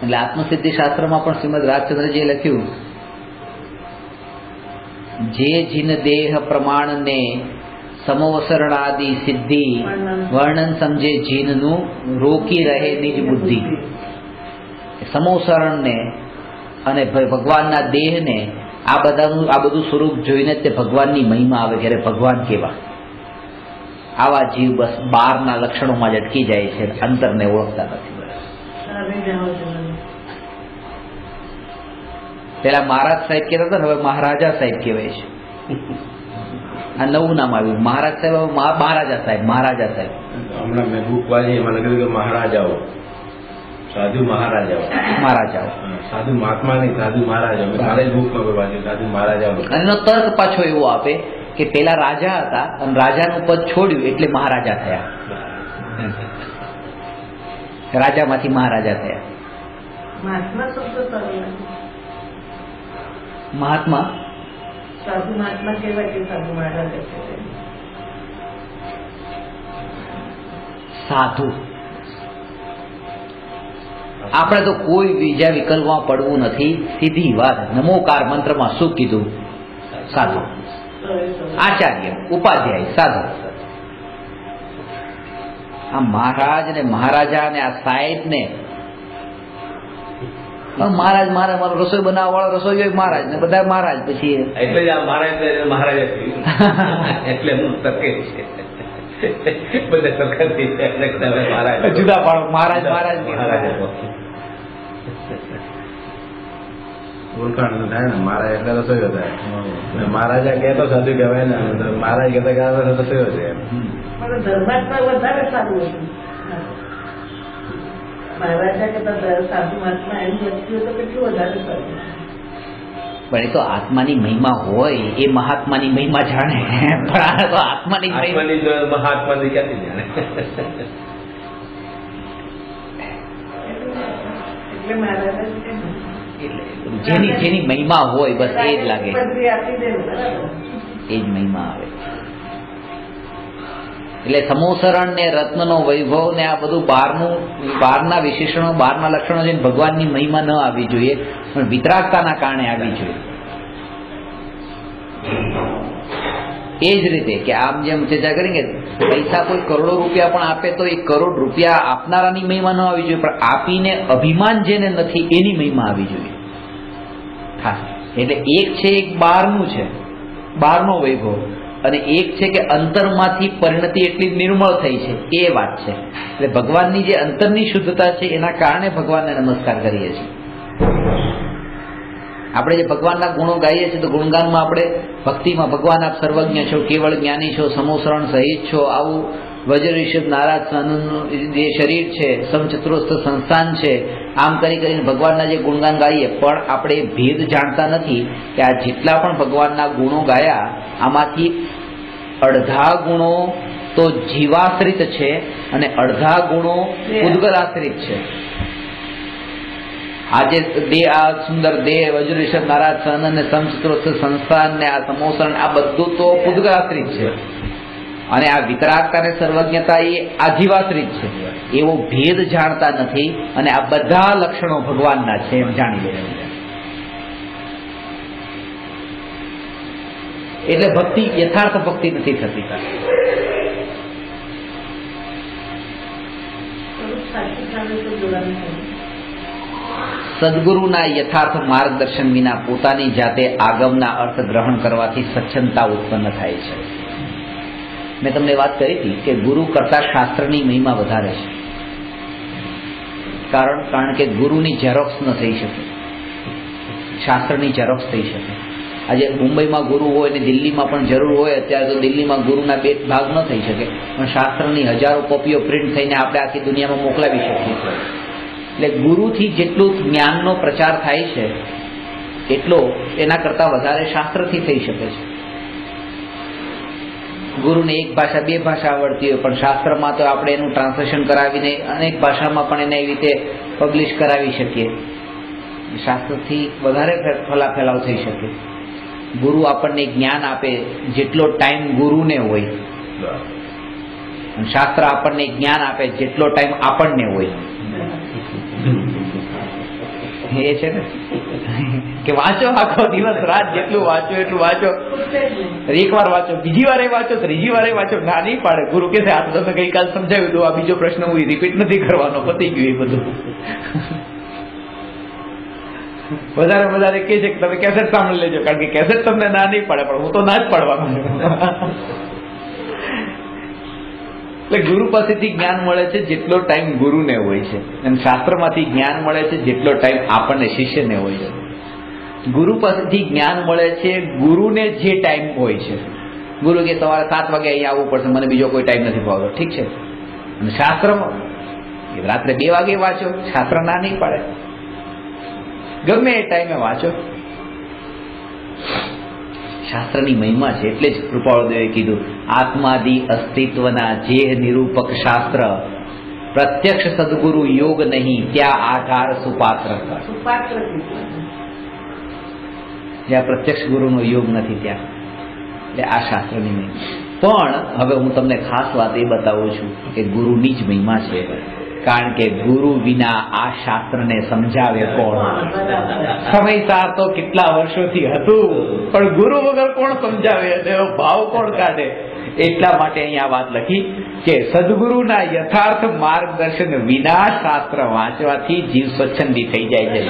એટલે આત્મસિદ્ધિ શાસ્ત્રમાં પણ શ્રીમદ રાજચંદ્રજીએ લખ્યું, જે જીન દેહ પ્રમાણને સમવસરણાદિ સિદ્ધિ વર્ણન સમજે જીનનું રોકી રહે નિજ બુદ્ધિ. સમવસરણને અને ભગવાનના દેહને આ બધું સ્વરૂપ જોઈને તે ભગવાનની મહિમા આવે જ્યારે ભગવાન કેવા. આવા જીવ બસ બહારના લક્ષણોમાં જ અટકી જાય છે, અંતરને ઓળખતા નથી. જાઓ છો. પેલા મહારાજ સાહેબ કહેતા હતા ને, હવે મહારાજા સાહેબ કહેવાય છે. આ નવું નામ આવ્યું, મહારાજ સાહેબ. હવે મહારાજા સાહેબ. મહારાજા સાહેબ હમણાં મેં બુક વાંચી, એમાં લખ્યું કે મહારાજાઓ, સાધુ મહારાજાઓ. મહારાજાઓ સાધુ મહાત્મા નહીં, સાધુ મહારાજાઓ. કાલે જ બુકમાં વાંચ્યું સાધુ મહારાજાઓ. અને એનો તર્ક પાછો એવો આપે કે પેલા રાજા હતા અને રાજાનું પદ છોડ્યું એટલે મહારાજા થયા. રાજામાંથી મહારાજા થયા. મહાત્મા શબ્દ સરળ નથી. મહાત્મા સાધુ મહાત્મા કહેવાય કે સાધુ મહારાજા કહેવાય? સાધુ. આપણે તો કોઈ બીજા વિકલ્પમાં પડવું નથી. સીધી વાત. નમોકાર મંત્રમાં શું કીધું? સાધુ. આચાર્ય, ઉપાધ્યાય, સાધુ. આ મહારાજ ને મહારાજા ને આ સાહેબ ને મહારાજ, મારો રસોઈ બનાવવા વાળો રસોઈ મહારાજ ને બધા મહારાજ. પછી એટલે જ આ મહારાજા થયું. એટલે હું તકે છે બધા સરકાર જુદા પાડો. મહારાજ મહારાજ ઓળખાણ થાય ને. મહારાજ એટલે રસોઈયો થાય. મહારાજા કહેતો સાધુ કહેવાય ને, મહારાજ કહેતા કે રસોઈયો છે. ધર્માત્મા વધારે સારું હતું. મહારાજા કરતા સાધુ મહાત્મા એમ વસ્તુ તો કેટલું વધારે સારું. પણ એ તો આત્માની મહિમા હોય, એ મહાત્માની મહિમા જાણે. પણ આ તો આત્માની મહાત્માની ક્યાંથી જાણે? એટલે મહારાજા જેની મહિમા હોય બસ એ જ લાગે, આપી દે, એ જ મહિમા આવે. એટલે સમોસરણ ને રત્નનો વૈભવ ને આ બધું બહારના વિશેષણો, બહારના લક્ષણો છે, ભગવાનની મહિમા ન આવવી જોઈએ, પણ વિતરાગતાના કારણે આવી જોઈએ. એ જ રીતે કે આમ જેમ ચર્ચા કરી કે પૈસા કોઈ કરોડો રૂપિયા પણ આપે તો એ કરોડ રૂપિયા આપનારાની મહિમા ન આવી જોઈએ, પણ આપીને અભિમાન જેને નથી એની મહિમા આવી જોઈએ ખાસ. એટલે એક છે, એક બહારનું છે, બહારનો વૈભવ, અને એક છે કે અંતરમાંથી પરિણતિ એટલી નિર્મળ થઈ છે, એ વાત છે. એટલે ભગવાનની જે અંતરની શુદ્ધતા છે એના કારણે ભગવાનને નમસ્કાર કરીએ છીએ. આપણે જે ભગવાનના ગુણો ગાઈએ છીએ તો ગુણગાનમાં આપણે ભક્તિમાં ભગવાન આપ સર્વજ્ઞ છો, કેવળ જ્ઞાની છો, સમોસરણ સહિત છો, આવું વજ્ર ઋષભ નારાજ આનંદનું જે શરીર છે, સમચતુરસ્થ સંસ્થાન છે, આમ કરીને ભગવાનના જે ગુણગાન ગાઈએ, પણ આપણે ભેદ જાણતા નથી કે આ જેટલા પણ ભગવાનના ગુણો ગાયા આમાંથી અડધા ગુણો તો જીવાશ્રિત છે અને અડધા ગુણો ઉદ્ગલાશ્રિત છે. આજે આ સુંદર દેહ, વજ્ર ઋષભ નારાજ આનંદ ને સમચતુરસ્થ સંસ્થાન ને આ સમોસરણ, આ બધું તો ઉદ્ગલાશ્રિત છે, અને આ વિતરાગતા ને સર્વજ્ઞતા એ આજીવાશ્રિત છે. એવો ભેદ જાણતા નથી, અને આ બધા લક્ષણો ભગવાનના છે એમ જાણી લે. એટલે ભક્તિ, યથાર્થ ભક્તિ નથી થતી. સદગુરુના યથાર્થ માર્ગદર્શન વિના પોતાની જાતે આગમના અર્થ ગ્રહણ કરવાથી સ્વચ્છંદતા ઉત્પન્ન થાય છે. મેં તમને વાત કરી હતી કે ગુરુ કરતા શાસ્ત્રની મહિમા વધારે છે. કારણ કે ગુરુની ઝેરોક્સ ન થઈ શકે, શાસ્ત્રની ઝેરોક્સ થઈ શકે. આજે મુંબઈમાં ગુરુ હોય ને દિલ્હીમાં પણ જરૂર હોય, અત્યારે તો દિલ્હીમાં ગુરુના 2 ભાગ ન થઈ શકે, પણ શાસ્ત્રની હજારો કોપીઓ પ્રિન્ટ થઈને આપણે આખી દુનિયામાં મોકલાવી શકીએ. એટલે ગુરુથી જેટલું જ્ઞાનનો પ્રચાર થાય છે એટલો એના કરતાં વધારે શાસ્ત્રથી થઈ શકે છે. ગુરુને 1 ભાષા 2 ભાષા આવડતી હોય, પણ શાસ્ત્રમાં તો આપણે એનું ટ્રાન્સલેશન કરાવીને અનેક ભાષામાં પણ એને એવી રીતે પબ્લિશ કરાવી શકીએ. શાસ્ત્રથી વધારે ફેલાવ થઈ શકે. ગુરુ આપણને જ્ઞાન આપે જેટલો ટાઈમ ગુરુને હોય, શાસ્ત્ર આપણને જ્ઞાન આપે જેટલો ટાઈમ આપણને હોય. એ છે ને કે વાંચો, આખો દિવસ રાત જેટલું વાંચો એટલું વાંચો, એકવાર વાંચો, બીજી વાર વાંચો, ત્રીજી વાર વાંચો, ના નહીં પાડે. ગુરુ કે આ તો તમે ગઈકાલ સમજાવ્યું હતું, આ બીજો પ્રશ્ન હું રિપીટ નથી કરવાનો, પતી ગયું એ બધું. વધારે કે છે કે તમે કેસેટ સાંભળી લેજો, કારણ કે કેસેટ તમને ના નહીં પાડે, પણ હું તો ના જ પાડવાનો. એટલે ગુરુ પાસેથી જ્ઞાન મળે છે જેટલો ટાઈમ ગુરુને હોય છે, અને શાસ્ત્રમાંથી જ્ઞાન મળે છે જેટલો ટાઈમ આપણને શિષ્યને હોય છે. ગુરુ પાસેથી જ્ઞાન મળે છે ગુરુને જે ટાઈમ હોય છે. ગુરુ કે સવારે 7 વાગે અહીંયા આવવું પડશે, મને બીજો કોઈ ટાઈમ નથી ભાવતો, ઠીક છે. અને શાસ્ત્રમાં રાત્રે 2 વાગે વાંચો, શાસ્ત્ર ના નહીં પાડે, ગમે એ ટાઈમે વાંચો. શાસ્ત્રની મહિમા છે. એટલે જ કૃપાળુદેવે કીધું, આત્માદિ અસ્તિત્વના જે નિરૂપક શાસ્ત્ર, પ્રત્યક્ષ સદગુરુ યોગ નહીં ત્યાં આધાર સુપાત્ર. જ્યાં પ્રત્યક્ષ ગુરુનો યોગ નથી ત્યાં. એટલે આ શાસ્ત્રની મહિમા. પણ હવે હું તમને ખાસ વાત એ બતાવું છું કે ગુરુની જ મહિમા છે. કારણ કે ગુરુ વિના આ શાસ્ત્રને સમજાવે કોણ? સમયસાર તો કેટલા વર્ષોથી હતું, પણ ગુરુ વગર કોણ સમજાવે? એનો ભાવ કોણ કાઢે? એટલા માટે અહીંયા વાત લખી કે સદગુરુના યથાર્થ માર્ગદર્શન વિના શાસ્ત્ર વાંચવાથી જીવ સ્વચ્છંદી થઈ જાય છે.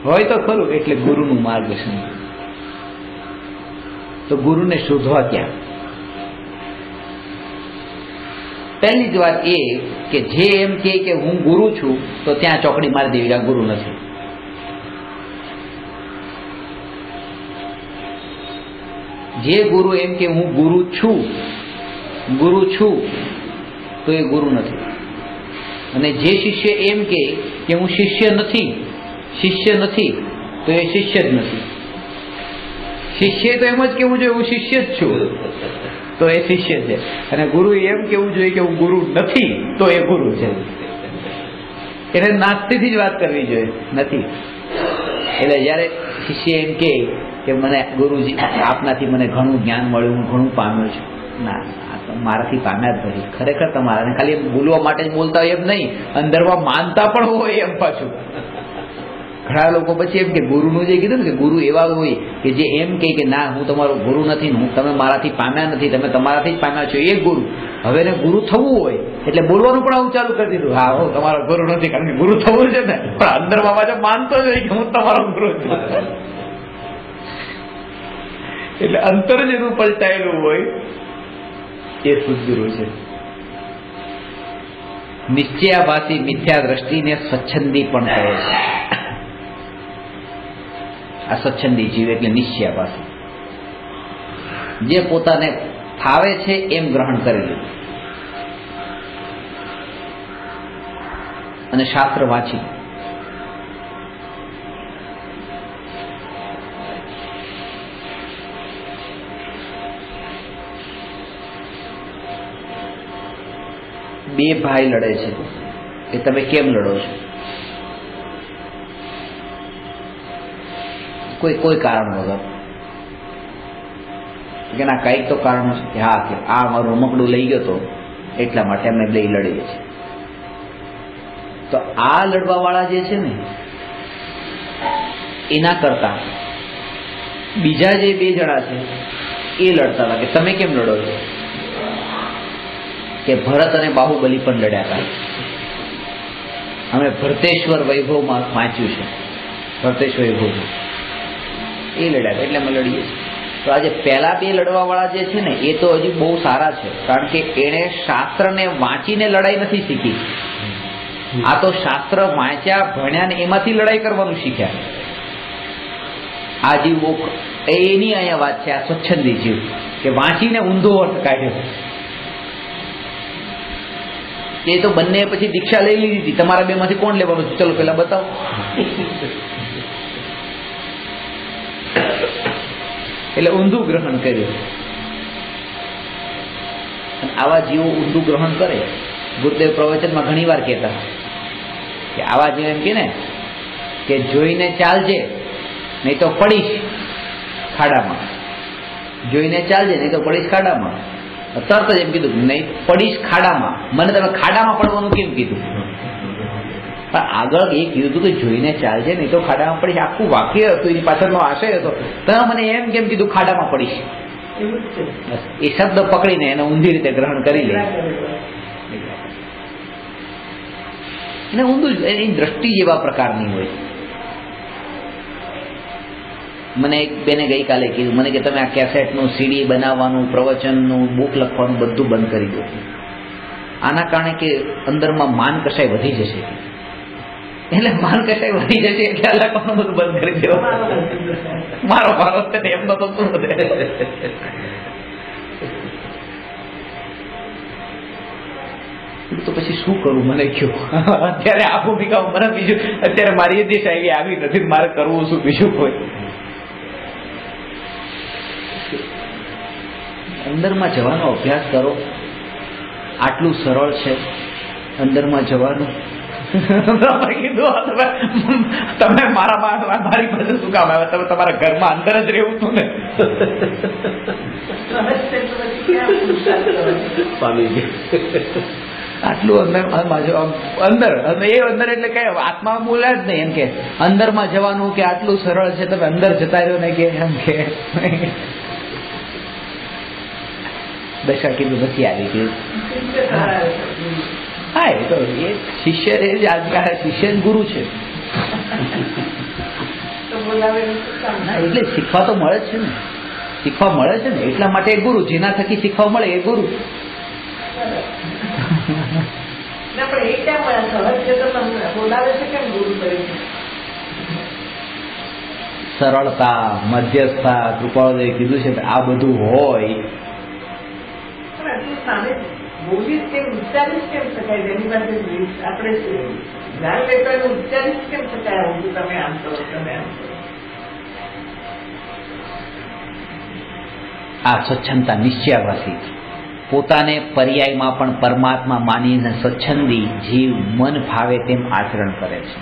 હોય તો ખરું. એટલે ગુરુનું માર્ગદર્શન. તો ગુરુને શોધવા ક્યાં? પહેલી જ વાત એ કે જે એમ કે હું ગુરુ છું તો ત્યાં ચોકડી મારી દેવી, આ ગુરુ નથી. જે ગુરુ એમ કે હું ગુરુ છું તો એ ગુરુ નથી. અને જે શિષ્ય એમ કે હું શિષ્ય નથી તો એ શિષ્ય જ નથી. શિષ્ય તો એમ જ કેવું જોઈએ હું શિષ્ય જ છું, તો એ શિષ્ય છે. અને ગુરુ એમ કેવું જોઈએ કે હું ગુરુ નથી, તો એ ગુરુ છે. એને નાસ્તિકથી જ વાત કરવી જોઈએ, નથી. એટલે જયારે શિષ્ય એમ કે મને ગુરુજી આપનાથી મને ઘણું જ્ઞાન મળ્યું, હું ઘણું પામ્યો છું, ના, આ તો મારાથી પામ્યા જ નથી. ખરેખર તમારા ખાલી બોલવા માટે જ બોલતા હોય એમ નહીં, અંદરમાં માનતા પણ હોય એમ. પાછું ઘણા લોકો પછી એમ કે ગુરુનું જે કીધું ને કે ગુરુ એવા હોય કે જે એમ કે ના હું તમારો ગુરુ નથી, હું તમે મારાથી પામ્યા નથી, તમે તમારાથી જ પામ્યા છો, એ ગુરુ. હવે એને ગુરુ થવું હોય એટલે બોલવાનું પણ આવું ચાલુ કરી દીધું, હા હું તમારો ગુરુ નથી, કારણ કે ગુરુ થવું છે ને, પણ અંદરમાં પાછો માનતો જ હોય કે હું તમારો ગુરુ છું. એટલે અંતર જેનું પલટાયેલું હોય એ સદગુરુ છે. નિશ્ચયાભાસી મિથ્યા દ્રષ્ટિને સ્વચ્છંદી પણ કહે છે. આ સ્વચ્છંદી જીવ એટલે નિશ્ચયાભાસી, જે પોતાને ફાવે છે એમ ગ્રહણ કરી લે અને શાસ્ત્ર વાંચી. બે ભાઈ લડે છે, કે તમે કેમ લડો છો? કોઈ કારણ વગર કે ના કઈક તો કારણ છે. હા કે આ મારું રમકડું લઈ ગયો તો એટલા માટે અમે બે લડીએ છીએ. તો આ લડવા વાળા જે છે ને એના કરતા બીજા જે 2 જણા છે એ લડતા હતા કે તમે કેમ લડો છો? કે ભરત અને બાહુબલી પણ લડ્યા હતા. અમે ભરતેશ્વર વૈભવમાં વાંચ્યું છે, ભરતેશ્વર વૈભવમાં એ લડ્યા હતા, એટલે અમે લડીએ છીએ. તો આજે પહેલા 2 લડવા વાળા જે છે ને એ તો હજી બહુ સારા છે, કારણ કે એણે શાસ્ત્રને વાંચીને લડાઈ નથી શીખી. આ તો શાસ્ત્ર વાંચ્યા ભણ્યા ને એમાંથી લડાઈ કરવાનું શીખ્યા. આ જીવ એની અહીંયા વાત છે, આ સ્વચ્છંદી જીવ કે વાંચીને ઊંધો અર્થ કાઢ્યો. એ તો બંને પછી દીક્ષા લઈ લીધી હતી, તમારા 2 માંથી કોણ લેવાનું છે? ચલો પેલા બતાવો. એટલે ઊંધું ગ્રહણ કર્યું. આવા જીવો ઊંધું ગ્રહણ કરે. ગુરુદેવ પ્રવચનમાં ઘણી વાર કહેતા કે આવા જીવ એમ કે ને કે જોઈને ચાલજે નહીં તો પડીશ ખાડામાં, જોઈને ચાલજે નહીં તો પડીશ ખાડામાં. તરત જ એમ કીધું નહીં પડીશ ખાડામાં. મને તમે ખાડામાં પડવાનું કેમ કીધું? પણ આગળ એ કીધું કે જોઈને ચાલજે નહીં તો ખાડામાં પડીશ. આખું વાક્ય હતું, એની પાછળનો આશય હતો. તમે મને એમ કેમ કીધું ખાડામાં પડીશ? એ શબ્દ પકડીને એને ઊંધી રીતે ગ્રહણ કરી લે. એને ઊંધું, એની દ્રષ્ટિ જેવા પ્રકારની હોય. મને એક બેને ગઈકાલે કીધું મને કે તમે આ કેસેટનું સીડી બનાવવાનું, પ્રવચનનું, બુક લખવાનું બધું બંધ કરી દો. આના કારણે કે અંદરમાં માન કશાય વધી જશે. એટલે માન કશાય વધી જશે એટલે આ લખવાનું બધું બંધ કરી દો. મારો ભારો એમનો તો શું વધે. તો પછી શું કરું મને કયો. અત્યારે આ ભૂમિકા મને બીજું અત્યારે મારી જે શાયરી આવી નથી, મારે કરવું શું બીજું કોઈ. અંદરમાં જવાનો અભ્યાસ કરો. આટલું સરળ છે અંદરમાં જવાનું. તમે મારી પાસે શું કામ આવે? તમે તમારા ઘરમાં અંદર જ રહેવું હતું ને. આટલું અંદર એ અંદર એટલે કઈ આત્મા બોલ્યા જ નહીં. એમ કે અંદરમાં જવાનું કે આટલું સરળ છે, તમે અંદર જતા રહ્યો ને કે એમ કે દશા કીધું નથી આવી ગયું. હા, એ તો એ શિષ્ય શિષ્ય ગુરુ છે. એટલે શીખવા તો મળે છે ને, શીખવા મળે છે ને, એટલા માટે ગુરુ. જેના થકી શીખવા મળે એ ગુરુ. સરળતા, મધ્યસ્થતા, કૃપાળુદેવ કીધું છે કે આ બધું હોય. ઉચ્ચારી કેમ શકાય? જેની પાસે આપણે ધ્યાન લેતા ઉચ્ચારી કેમ શકાય? તમે આમ કરો, તમે આમ કરો. આ સ્વચ્છંદતા નિશ્ચયાવાસી, પોતાને પર્યાયમાં પણ પરમાત્મા માનીને સ્વચ્છંદી જીવ મન ભાવે તેમ આચરણ કરે છે.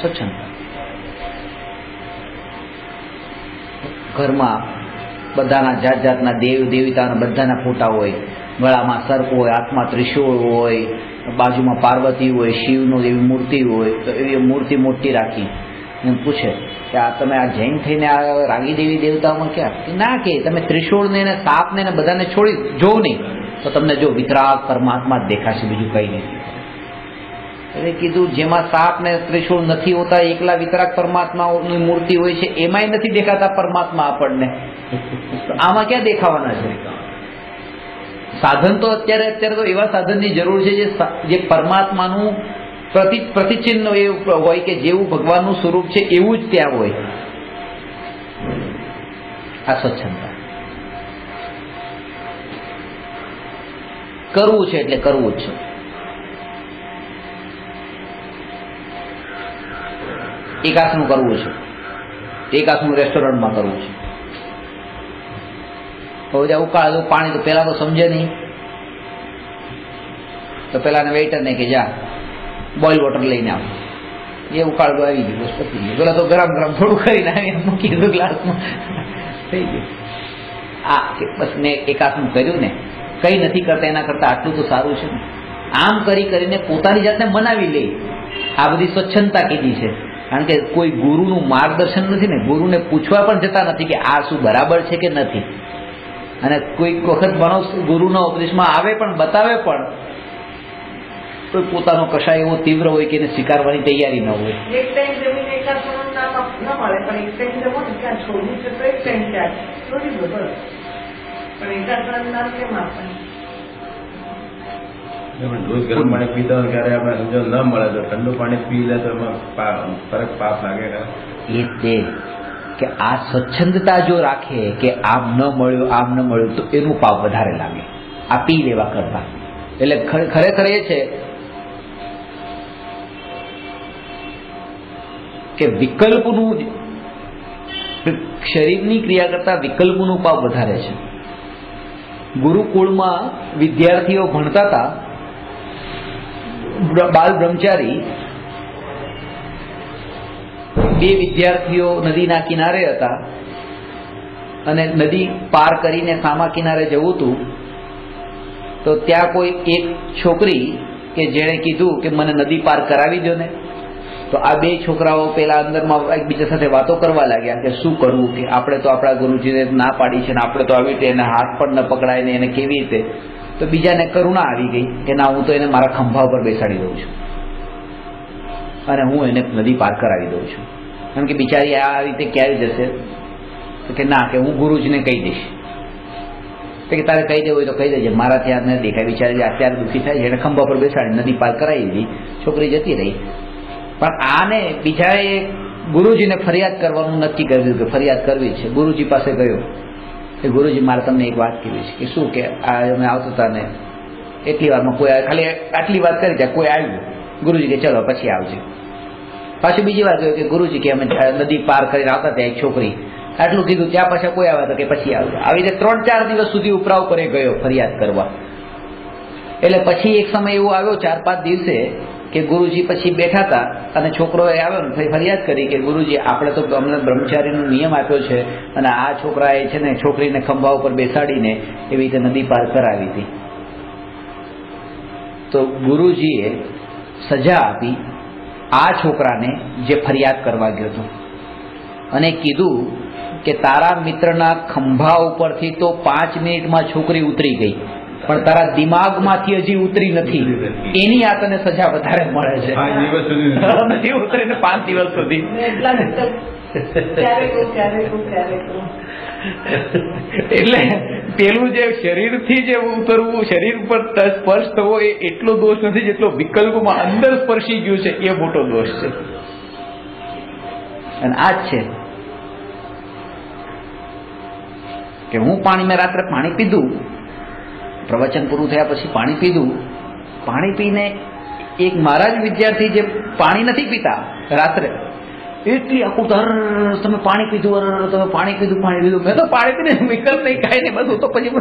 સ્વચ્છંદતા ઘરમાં બધાના જાત જાતના દેવ દેવતાના બધાના ફોટા હોય, ગળામાં સર્પ હોય, હાથમાં ત્રિશૂળ હોય, બાજુમાં પાર્વતી હોય, શિવનું એવી મૂર્તિ હોય. તો એવી મૂર્તિ મોટી રાખી એમ પૂછે કે આ તમે આ જૈન થઈને આ રાગી દેવી દેવતાઓમાં ક્યાં? ના, કે તમે ત્રિશૂળને ને સાપને ને બધાને છોડી જોવ નહીં તો તમને જો વિતરાગ પરમાત્મા જ દેખાશે, બીજું કંઈ નહીં. એટલે કીધું જેમાં સાપ ને ત્રિશૂળ નથી હોતા, એકલા વિતરાગ પરમાત્માની મૂર્તિ હોય છે, એમાંય નથી દેખાતા પરમાત્મા આપણને. આમાં ક્યાં દેખાવાના છે? સાધન તો અત્યારે તો એવા સાધનની જરૂર છે જે પરમાત્માનું પ્રતિચિહ્ન એવું હોય કે જેવું ભગવાનનું સ્વરૂપ છે એવું જ ત્યાં હોય. આ સ્વચ્છંદતા કરવું છે એટલે કરવું જ છે. એકાસનું કરવું છે, એકાસનું રેસ્ટોરન્ટમાં કરવું છે. હવે ઉકાળેલું પાણી તો પેલા તો સમજે નહીં, તો પેલાને વેઇટર ને કે જા બોઇલ વોટર લઈને આવો. એ ઉકાળવું આવી ગયું, બસ પતી ગયું. પેલા તો ગરમ ગરમ થોડું કરીને મૂકી દીધું ગ્લાસમાં, થઈ ગયું. આ બસ મેં એકાસનું કર્યું ને, કઈ નથી કરતા એના કરતા આટલું તો સારું છે ને. આમ કરીને પોતાની જાતને મનાવી લે. આ બધી સ્વચ્છંદતા કીધી છે. કારણ કે કોઈ ગુરુનું માર્ગદર્શન નથી ને, ગુરુને પૂછવા પણ જતા નથી કે આ શું બરાબર છે કે નથી. અને કોઈક વખત માણસ ગુરુના ઉપદેશમાં આવે પણ બતાવે પણ તો પોતાનો કશાય એવો તીવ્ર હોય કે એને સ્વીકારવાની તૈયારી ન હોય. એક ટાઈમ જમીને એકાસનું નામ ન મળે, પણ એક ટાઈમ જમો ને ક્યાં છોડવું છે તો એક ટાઈમ ત્યાં છોડી દો બસ. પણ એકાસનું નામ કેમ આપે? રોજ ગરમ પાણી પીતા હોય ક્યારે આપણે સમજો ન મળે તો ઠંડુ પાણી પી લે તો એમાં ફરક પાપ લાગે. એ તે કે આ સ્વચ્છંદતા જો રાખે કે આમ ન મળ્યું તો એનું પાપ વધારે લાગે આ પી લેવા કરતા. એટલે ખરેખર એ છે કે વિકલ્પનું, શરીરની ક્રિયા કરતા વિકલ્પનું પાપ વધારે છે. ગુરુકુળમાં વિદ્યાર્થીઓ ભણતા હતા, બાલ બ્રહ્મચારી, બે વિદ્યાર્થીઓ નદીના કિનારે હતા અને નદી પાર કરીને સામા કિનારે જવું હતું. તો ત્યાં કોઈ એક છોકરી કે જેણે કીધું કે મને નદી પાર કરાવી દો ને. તો આ બે છોકરાઓ પેલા અંદરમાં એકબીજા સાથે વાતો કરવા લાગ્યા કે શું કરવું, કે આપણે તો આપણા ગુરુજીને ના પાડી છે ને આપણે તો આવી રીતે એને હાથ પણ ન પકડાય ને એને કેવી રીતે. તો બીજાને કરુણા આવી ગઈ કે ના, હું તો એને મારા ખંભા ઉપર બેસાડી દઉં છું. અને હું એને નદી પાર કરાવી દઉં છું. કેમ કે બિચારી આ રીતે ક્યારે જશે? તો કે ના, કે હું ગુરુજીને કહી દઈશ. કે તારે કહી દેવું હોય તો કહી દેજે, મારાથી આ ન દેખાય. બિચારી અત્યારે દુઃખી થાય છે, એને ખંભા પર બેસાડી નદી પાર કરાવી દીધી, છોકરી જતી રહી. પણ આને બિચારે ગુરુજીને ફરિયાદ કરવાનું નક્કી કરી દીધું કે ફરિયાદ કરવી છે. ગુરુજી પાસે ગયો કે ગુરુજી, મારે તમને એક વાત કહેવી છે. કે શું? કે આ અમે આવતા હતા ને એટલી વારમાં કોઈ ખાલી આટલી વાત કરી જાય, કોઈ આવ્યું. ગુરુજી કે ચલો પછી આવજે. પાછું બીજી વાર કહ્યું કે ગુરુજી કે અમે નદી પાર કરીને આવતા ત્યાં એક છોકરી, આટલું કીધું. ત્યાં પાછા કોઈ આવ્યા તો કે પછી આવજો. આવી રીતે 3-4 દિવસ સુધી ઉપરા ઉપર ગયો ફરિયાદ કરવા. એટલે પછી એક સમય એવો આવ્યો 4-5 દિવસે કે ગુરુજી પછી બેઠા હતા અને છોકરો આવ્યો ને ફરિયાદ કરી કે ગુરુજી, આપણે તો અમને બ્રહ્મચારીનો નિયમ આપ્યો છે અને આ છોકરાએ છે ને છોકરીને ખંભા ઉપર બેસાડીને એવી રીતે નદી પાર કરાવી હતી. તો ગુરુજીએ સજા આપી આ છોકરાને જે ફરિયાદ કરવા ગયો હતો, અને કીધું કે તારા મિત્રના ખંભા ઉપરથી તો 5 મિનિટમાં છોકરી ઉતરી ગઈ, પણ તારા દિમાગમાંથી હજી ઉતરી નથી. એની આ તને સજા વધારે મળે છે. 5 દિવસ સુધી નથી ઉતરી ને 5 દિવસ સુધી. એટલે પેલું જે શરીરથી જે ઉતરવું, શરીર ઉપર સ્પર્શ થવો, એ એટલો દોષ નથી જેટલો વિકલ્પમાં અંદર સ્પર્શી ગયું છે એ મોટો દોષ છે. અને આ જ છે કે હું મેં રાત્રે પાણી પીધું, પ્રવચન પૂરું થયા પછી પાણી પીધું. પાણી પીને એક મારા જ વિદ્યાર્થી જે પાણી નથી પીતા રાત્રે, એટલી આખું તમે પાણી પીધું, તમે પાણી પીધું. મેં તો પાણી પીને વિકલ્પ નહીં, કાંઈ નહીં, બસ. તો પછી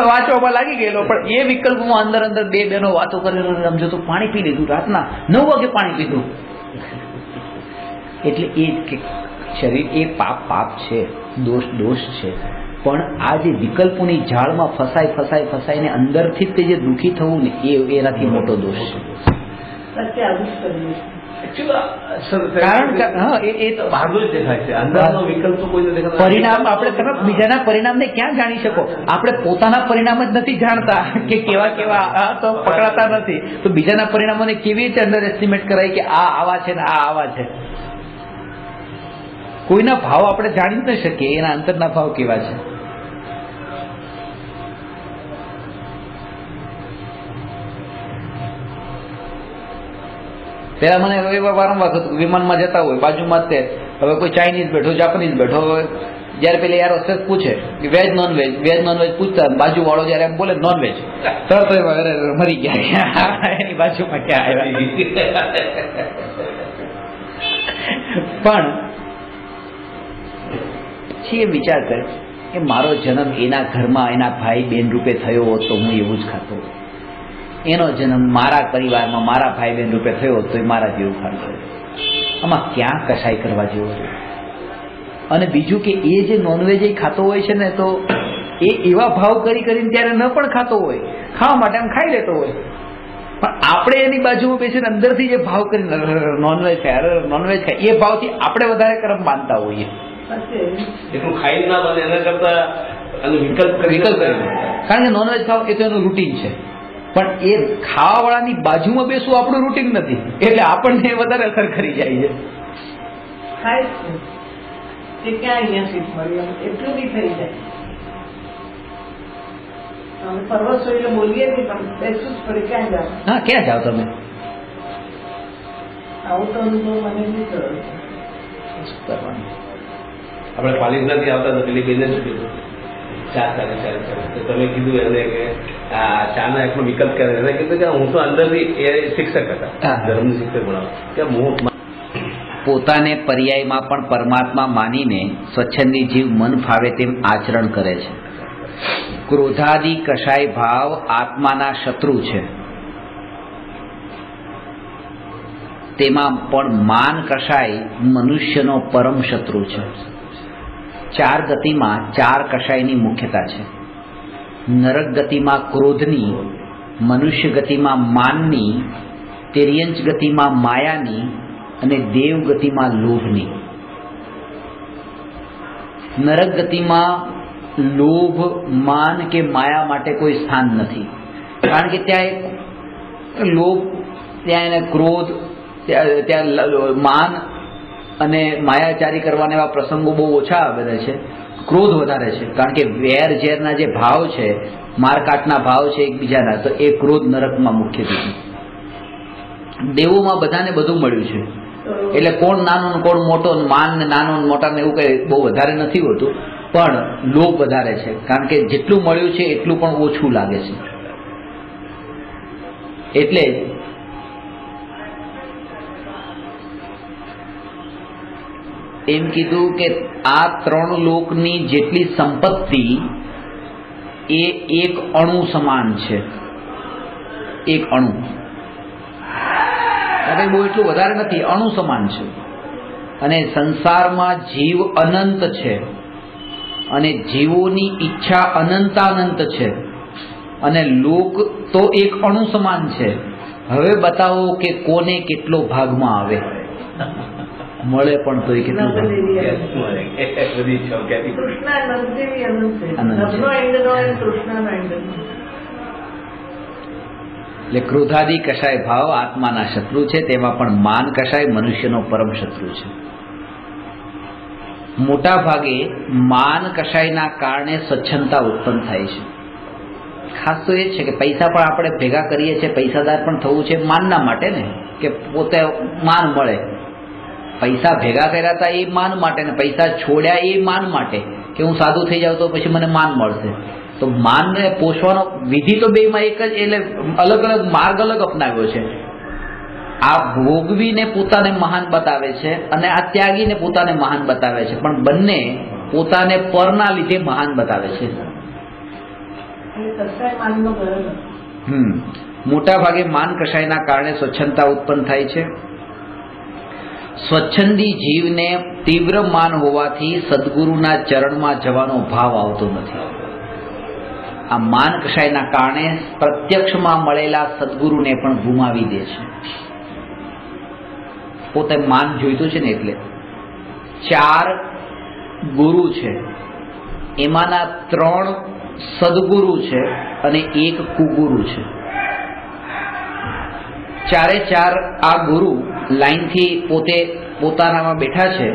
વાંચવામાં લાગી ગયેલો. પણ એ વિકલ્પમાં અંદર બે બહેનો વાતો કરીને સમજો તો પાણી પી લીધું. રાતના 9 વાગે પાણી પીધું. એટલે એ શરીર એ પાપ છે, દોષ છે. પણ આ જે વિકલ્પોની જાળમાં ફસાઈને અંદરથી તે જે દુઃખી થવું ને, એનાથી મોટો દોષ છે. પરિણામ આપણે તમે બીજાના પરિણામને ક્યાં જાણી શકો? આપણે પોતાના પરિણામ જ નથી જાણતા કે કેવા તો પકડાતા નથી. તો બીજાના પરિણામોને કેવી રીતે અંડર એસ્ટિમેટ કરાય કે આ આવા છે ને આ આવા છે? કોઈના ભાવ આપણે જાણી જ ન શકીએ, એના અંતરના ભાવ કેવા છે. પેલા મને વારંવાર થતું, વિમાનમાં જતા હોય બાજુમાં તે હવે કોઈ ચાઇનીઝ બેઠો, જાપાનીઝ બેઠો, જયારે પેલી યાર હોસ્ટેસ પૂછે કે વેજ નોન વેજ પૂછતા, બાજુ વાળો જયારે એમ બોલે નોન વેજ, તરત મરી ગયા એની બાજુમાં ક્યાં આવ્યા. પણ પછી એ વિચાર કરે કે મારો જન્મ એના ઘરમાં એના ભાઈ બહેન રૂપે થયો હોત તો હું એવું જ ખાતો. એનો જન્મ મારા પરિવારમાં મારા ભાઈ બહેન રૂપે થયો હોત તો એ મારા જેવું ખાતો. આમાં ક્યાં કસાઈ કરવા જેવો છે? અને બીજું કે એ જે નોનવેજ ખાતો હોય છે ને, તો એ એવા ભાવ કરીને ત્યારે ન પણ ખાતો હોય, ખાવા માટે આમ ખાઈ લેતો હોય. પણ આપણે એની બાજુમાં બેસીને અંદરથી જે ભાવ કરીને નોનવેજ ખાય, એ ભાવથી આપણે વધારે કર્મ માનતા હોઈએ. એટલું ખાઈ ના બને એના કરતા વિકલ્પ કારણ કે નોનવેજ ખાવ એ તો એનું રૂટીન છે. પણ એ ખાવાવાળાની બાજુમાં બેસવું આપણું રૂટીન નથી, એટલે આપણને વધારે અસર કરી જાય છે. ક્યાં અહીંયા સીટ મળી એટલું બી થઈ જાય. પર્વતો એટલે બોલીએ નહીં, પણ બેસવું જ પડે. ક્યાં જાવ? હા, ક્યાં જાવ તમે? આવું તો અનુભવ મને નહીં થયો. આપણે પાલિકાથી આવતા તો પેલી બેને શું કીધું, 4:30 તમે કીધું એને કે આ ચાના એકનો વિકલ્પ કરે. એને કીધું કે હું તો અંદરથી એ શિક્ષક હતા, ધર્મનું શિક્ષક ભણાવ કે હું પોતાને પર્યાયમાં પણ પરમાત્મા માનીને સ્વચ્છંદી જીવ મન ફાવે તેમ આચરણ કરે છે. ક્રોધાદી કશાય ભાવ આત્માના શત્રુ છે. તેમાં પણ માન કશાય મનુષ્યનો પરમ શત્રુ છે. 4 ગતિમાં 4 કશાયની મુખ્યતા છે. નરક ગતિમાં ક્રોધની, મનુષ્ય ગતિમાં માનની, તિર્યંચ ગતિમાં માયાની અને દેવ ગતિમાં લોભની. નરક ગતિમાં લોભ, માન કે માયા માટે કોઈ સ્થાન નથી, કારણ કે ત્યાં એક લોભ, ત્યાં એને ક્રોધ, ત્યાં માન અને માયાચારી કરવાના એવા પ્રસંગો બહુ ઓછા બને છે, ક્રોધ વધારે છે. કારણ કે વેર ઝેરના જે ભાવ છે, મારકાટના ભાવ છે એકબીજાના, તો એ ક્રોધ નરકમાં મુખ્યત્વે. દેવોમાં બધાને બધું મળ્યું છે, એટલે કોણ નાનો ને કોણ મોટો, માન ને નાનો ને મોટા ને એવું કઈ બહુ વધારે નથી હોતું, પણ લોભ વધારે છે. કારણ કે જેટલું મળ્યું છે એટલું પણ ઓછું લાગે છે. એટલે એમ કીધું કે આ 3 લોકની જેટલી સંપત્તિ એ એક અણુ સમાન છે. એક અણુ, બહુ એટલું વધારે નથી, અણુ સમાન છે. અને સંસારમાં જીવ અનંત છે, અને જીવોની ઈચ્છા અનંતાનંત છે, અને લોક તો એક અણુ સમાન છે. હવે બતાવો કે કોને કેટલો ભાગમાં આવે, મળે પણ તો કેટલું એટલે ક્રોધાદી કશાય ભાવ આત્માના શત્રુ છે, તેમાં પણ માન કશાય મનુષ્યનો પરમ શત્રુ છે. મોટા ભાગે માન કશાયના કારણે સ્વચ્છંદતા ઉત્પન્ન થાય છે. ખાસ તો એ છે કે પૈસા પણ આપણે ભેગા કરીએ છીએ, પૈસાદાર પણ થવું છે માનના માટે ને, કે પોતે માન મળે. પૈસા ભેગા કર્યા હતા એ માન માટે, ને પૈસા છોડ્યા એ માન માટે, કે હું સાધુ થઈ જાઉં તો પછી મને માન મળશે. તો માનને પોષવાનો વિધિ તો બેમાં એક જ, એટલે અલગ અલગ માર્ગ અલગ અપનાવ્યો છે. આ ભોગવીને પોતાને મહાન બતાવે છે, અને આ ત્યાગીને પોતાને મહાન બતાવે છે, પણ બંને પોતાને પરના લીધે મહાન બતાવે છે. મોટા ભાગે માન કશાયના કારણે સ્વચ્છંદતા ઉત્પન્ન થાય છે. સ્વચ્છંદી જીવને તીવ્ર માન હોવાથી સદગુરુના ચરણમાં જવાનો ભાવ આવતો નથી. આ માન કશાયના કારણે પ્રત્યક્ષમાં મળેલા સદગુરુને પણ ગુમાવી દે છે. પોતે માન જોઈતું છે ને, એટલે 4 ગુરુ છે, એમાંના 3 સદગુરુ છે અને 1 કુગુરુ છે. 4 આ ગુરુ લાઈનથી પોતે પોતાનામાં બેઠા છે.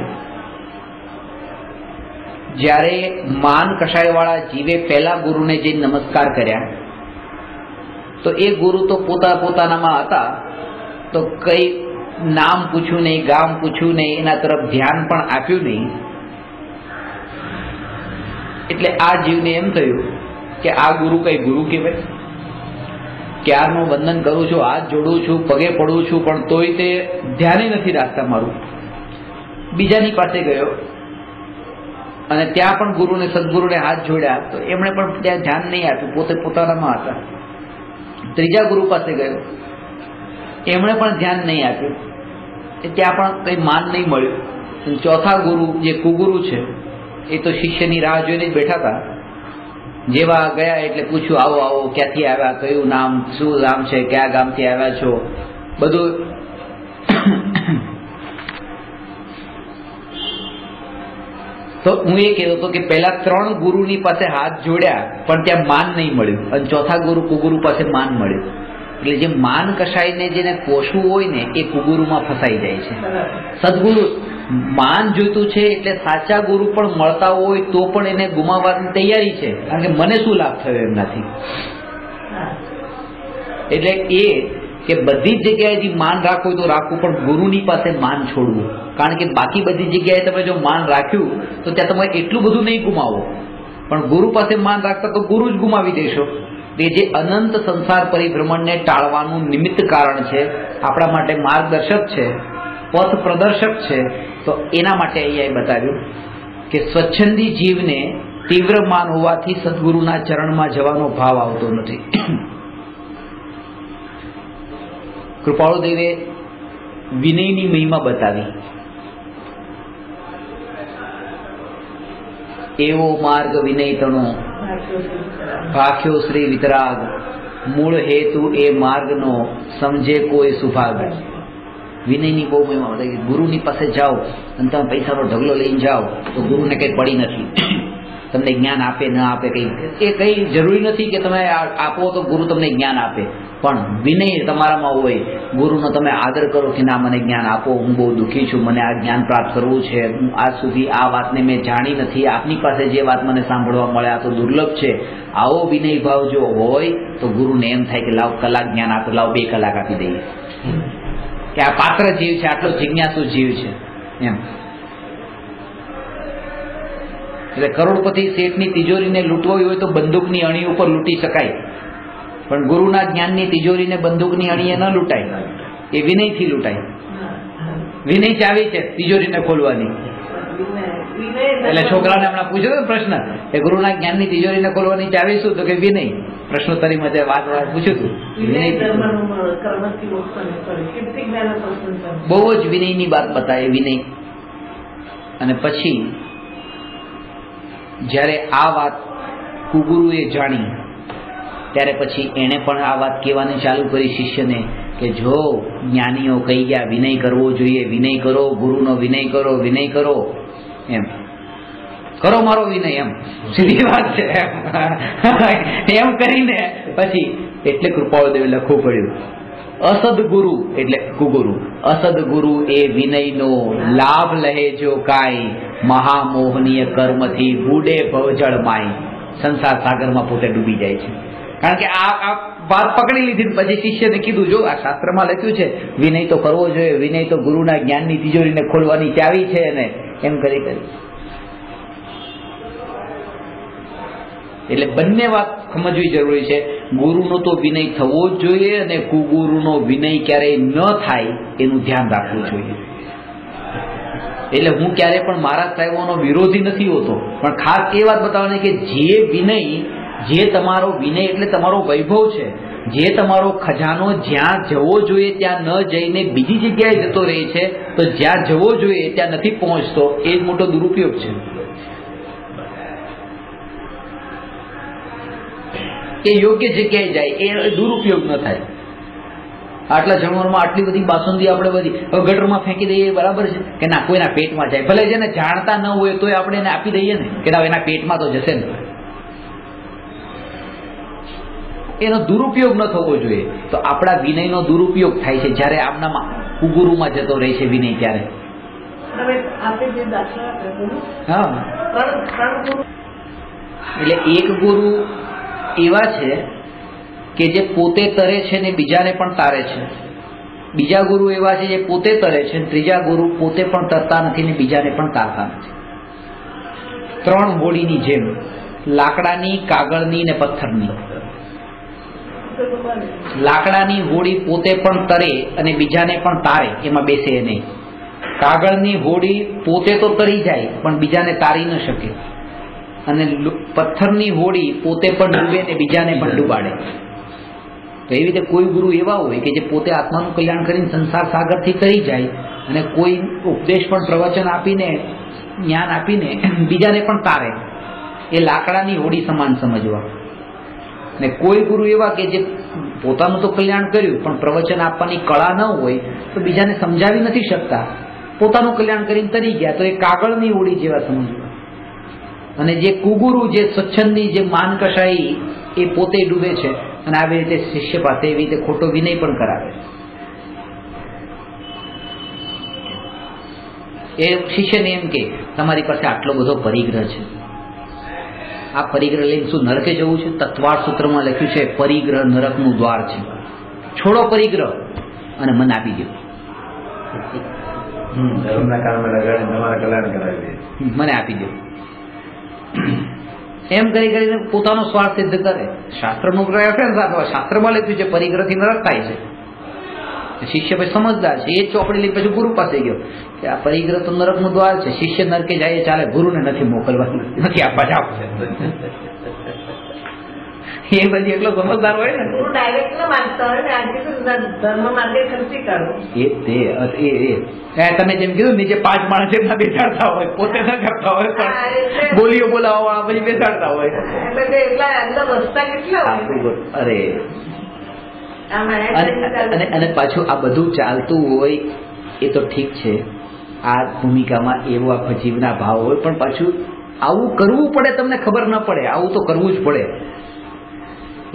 જ્યારે માન કશાયવાળા જીવે પહેલા ગુરુને જઈને નમસ્કાર કર્યા, તો એ ગુરુ તો પોતાનામાં હતા, તો કઈ નામ પૂછ્યું નહીં, ગામ પૂછ્યું નહીં, એના તરફ ધ્યાન પણ આપ્યું નહીં. એટલે આ જીવને એમ થયું કે આ ગુરુ કઈ ગુરુ કહેવાય? ક્યારનું વંદન કરું છું, હાથ જોડું છું, પગે પડું છું, પણ તોય તે ધ્યાને નથી રાખતા મારું. બીજાની પાસે ગયો અને ત્યાં પણ ગુરુને, સદગુરુને હાથ જોડ્યા, તો એમણે પણ ત્યાં ધ્યાન નહીં આપ્યું, પોતે પોતાનામાં હતા. 3જા ગુરુ પાસે ગયો, એમણે પણ ધ્યાન નહીં આપ્યું, ત્યાં પણ કંઈ માન નહીં મળ્યું. 4થા ગુરુ જે કુગુરુ છે, એ તો શિષ્યની રાહ જોઈને જ બેઠા હતા. જેવા ગયા એટલે પૂછ્યું, આવો આવો, ક્યાંથી આવ્યા, કયું નામ, શું નામ છે, કયા ગામથી આવ્યા છો, બધું. તો હું એ કહેતો હતો કે પહેલા 3 ગુરુની પાસે હાથ જોડ્યા, પણ ત્યાં માન નહીં મળ્યું, અને 4થા ગુરુ કુગુરુ પાસે માન મળ્યું. એટલે જે માન કશાયને જેને પોષવું હોય ને, એ કુગુરુમાં ફસાઈ જાય છે. સદગુરુ માન જોઈતું છે, એટલે સાચા ગુરુ પણ મળતા હોય તો પણ એને ગુમાવવાની તૈયારી છે, કારણ કે મને શું લાભ થયો એમનાથી. એટલે એ કે બધી જ જગ્યાએથી માન રાખવું તો રાખવું, પણ ગુરુની પાસે માન છોડવું. કારણ કે બાકી બધી જગ્યાએ તમે જો માન રાખ્યું તો ત્યાં તમે એટલું બધું નહીં ગુમાવો, પણ ગુરુ પાસે માન રાખતા તો ગુરુ જ ગુમાવી દેશો. એ જે અનંત સંસાર પરિભ્રમણને ટાળવાનું નિમિત્ત કારણ છે, આપણા માટે માર્ગદર્શક છે, પથ પ્રદર્શક છે. તો એના માટે અહીંયા બતાવ્યું કે સ્વચ્છંદી જીવને તીવ્ર માન હોવાથી સદગુરુના ચરણમાં જવાનો ભાવ આવતો નથી. કૃપાળુદેવે વિનયની મહિમા બતાવી. એવો માર્ગ વિનય તણો, ભાખ્યો શ્રી વિતરાગ, મૂળ હેતુ એ માર્ગનો, સમજે કોઈ સુભાગ. વિનયની બહુ મહિમા બતાવી. ગુરુની પાસે જાઓ અને તમે પૈસાનો ઢગલો લઈને જાઓ તો ગુરુને કંઈ પડી નથી. તમને જ્ઞાન આપે ન આપે કંઈ, એ કંઈ જરૂરી નથી કે તમે આપો તો ગુરુ તમને જ્ઞાન આપે. પણ વિનય તમારામાં હોય, ગુરુનો તમે આદર કરો કે ના મને જ્ઞાન આપો, હું બહુ દુઃખી છું, મને આ જ્ઞાન પ્રાપ્ત કરવું છે, હું આજ સુધી આ વાતને મેં જાણી નથી, આપની પાસે જે વાત મને સાંભળવા મળે આ તો દુર્લભ છે, આવો વિનય ભાવ જો હોય તો ગુરુને એમ થાય કે લાવ કલાક જ્ઞાન આપો, લાવ 2 કલાક આપી દઈએ, કે આ પાત્ર જીવ છે, આટલો જિજ્ઞાસુ જીવ છે એમ. એટલે કરોડપતિ શેઠની તિજોરીને લૂંટવી હોય તો બંદૂકની અણી ઉપર લૂંટી શકાય, પણ ગુરુના જ્ઞાનની તિજોરીને બંદૂકની અણીએ ન લૂંટાય, એ વિનયથી લૂંટાય. વિનય ચાવી છે તિજોરીને ખોલવાની. એટલે છોકરાને હમણાં પૂછ્યો પ્રશ્ન કે ગુરુના જ્ઞાનની તિજોરીને ખોલવાની ચાવી શું, તો કે વિનય. પ્રશ્નોત્તરીમાં જે વાત પૂછ્યું હતું, બહુ જ વિનયની વાત બતાવે, વિનય. અને પછી જ્યારે આ વાત કુગુરુએ જાણી ત્યારે પછી એણે પણ આ વાત કહેવાની ચાલુ કરી શિષ્યને કે જો જ્ઞાનીઓ કહી ગયા વિનય કરવો જોઈએ, વિનય કરો, ગુરુનો વિનય કરો, વિનય કરો, એમ કરો મારો વિનય, એમ સીધી વાત છે એમ કરીને પછી એટલે કૃપાળુદેવે લખવું પડ્યું અસદગુરુ એટલે કુગુરુ, અસદગુરુ એ વિનયનો લાભ લહે જો કાય, મહામોહનીય કર્મથી બુડે ભવજળ માય. સંસાર સાગરમાં પોતે ડૂબી જાય છે. કારણ કે આ વાત પકડી લીધી. પછી શિષ્યને કીધું જો આ શાસ્ત્રમાં લખ્યું છે વિનય તો કરવો જોઈએ, વિનય તો ગુરુના જ્ઞાનની તિજોરીને ખોલવાની ચાવી છે, અને એમ કરી એટલે બંને વાત સમજવી જરૂરી છે. ગુરુનો તો વિનય થવો જ જોઈએ અને કુગુરુનો વિનય ક્યારેય ન થાય એનું ધ્યાન રાખવું જોઈએ. એટલે હું ક્યારેય પણ મહારાજ સાહેબોનો વિરોધી નથી હોતો, પણ ખાસ એ વાત બતાવવાની કે જે વિનય, જે તમારો વિનય એટલે તમારો વૈભવ છે, જે તમારો ખજાનો જ્યાં જવો જોઈએ ત્યાં ન જઈને બીજી જગ્યાએ જતો રહે છે, તો જ્યાં જવો જોઈએ ત્યાં નથી પહોંચતો, એ જ મોટો દુરુપયોગ છે. કે યોગ્ય જગ્યાએ જાય એ દુરુપયોગ ન થાય. આટલા જમણમાં આટલી બધી બાસુંદી આપણે બધી ગટરમાં ફેંકી દઈએ, બરાબર છે કે ના કોઈના પેટમાં જાય, ભલે જેને જાણતા ન હોય તોય આપણે એને આપી દઈએ ને કે ના એના પેટમાં તો જશે ને. એનો દુરુપયોગ ન થવો જોઈએ. તો આપણા વિનયનો દુરુપયોગ થાય છે જ્યારે આમનામાં કુગુરુમાં જતો રહે છે વિનય ત્યારે. હા, એટલે એક ગુરુ એવા છે કે જે પોતે તરે છે ને બીજાને પણ તારે છે, બીજા ગુરુ એવા છે જે પોતે તરે છે, ત્રીજા ગુરુ પોતે પણ તરતા નથી ને બીજાને પણ તારતા નથી. 3 હોડીની જેમ, લાકડાની, કાગળની ને પથ્થરની. લાકડાની હોડી પોતે પણ તરે અને બીજાને પણ તારે, એમાં બેસે નહીં. કાગળની હોડી પોતે તો તરી જાય પણ બીજાને તારી ન શકે, અને પથ્થરની હોડી પોતે પણ ડૂબે ને બીજાને પણ ડૂબાડે. તો એવી રીતે કોઈ ગુરુ એવા હોય કે જે પોતે આત્માનું કલ્યાણ કરીને સંસાર સાગરથી તરી જાય અને કોઈ ઉપદેશ પણ પ્રવચન આપીને, જ્ઞાન આપીને બીજાને પણ તારે, એ લાકડાની હોડી સમાન સમજવા. ને કોઈ ગુરુ એવા કે જે પોતાનું તો કલ્યાણ કર્યું પણ પ્રવચન આપવાની કળા ન હોય તો બીજાને સમજાવી નથી શકતા, પોતાનું કલ્યાણ કરીને તરી ગયા, તો એ કાગળની હોડી જેવા સમજવા. અને જે કુગુરુ, જે સ્વચ્છંદી, જે માનકશાહી, એ પોતે ડૂબે છે અને આવી રીતે શિષ્ય પાસે એવી રીતે ખોટો વિનય પણ કરાવે. એ શિષ્યને એમ કે તમારી પાસે આટલો બધો પરિગ્રહ છે, આ પરિગ્રહ લઈને શું નરકે જવું છે? તત્વાળ સૂત્રમાં લખ્યું છે પરિગ્રહ નરકનું દ્વાર છે. છોડો પરિગ્રહ અને મને આપી દો, મને આપી દો. એમ કરી કરીને પોતાનો સ્વાર્થ સિદ્ધ કરે. શાસ્ત્રનું શાસ્ત્રમાં લખ્યું છે પરિગ્રહથી નરક થાય છે. શિષ્ય પછી સમજદાર છે, એ ચોપડી લઈ પછી ગુરુ પાસે ગયો કે આ પરિગ્રહ તો નરકનું દ્વાર છે, શિષ્ય નરકે જાય ચાલે, ગુરુને નથી મોકલવાનું, નથી આપવા જાવ. એ બધી એટલો સમજદાર હોય ને, ડાયરેક્ટ ન માનતા હોય ને, આજે તો ધર્મ માર્ગે ખર્ચી કાઢો. તમે જેમ કીધું નીચે 5 માણસ એમના બેસાડતા હોય, પોતે ન કરતા હોય પણ બોલીઓ બોલાવવા વાળા પછી બેસાડતા હોય. એટલા અંદર રસ્તા કેટલા હોય. અરે અને પાછું આ બધું ચાલતું હોય એ તો ઠીક છે, આ ભૂમિકામાં એવો આખો જીવના ભાવ હોય, પણ પાછું આવું કરવું પડે, તમને ખબર ન પડે, આવું તો કરવું જ પડે.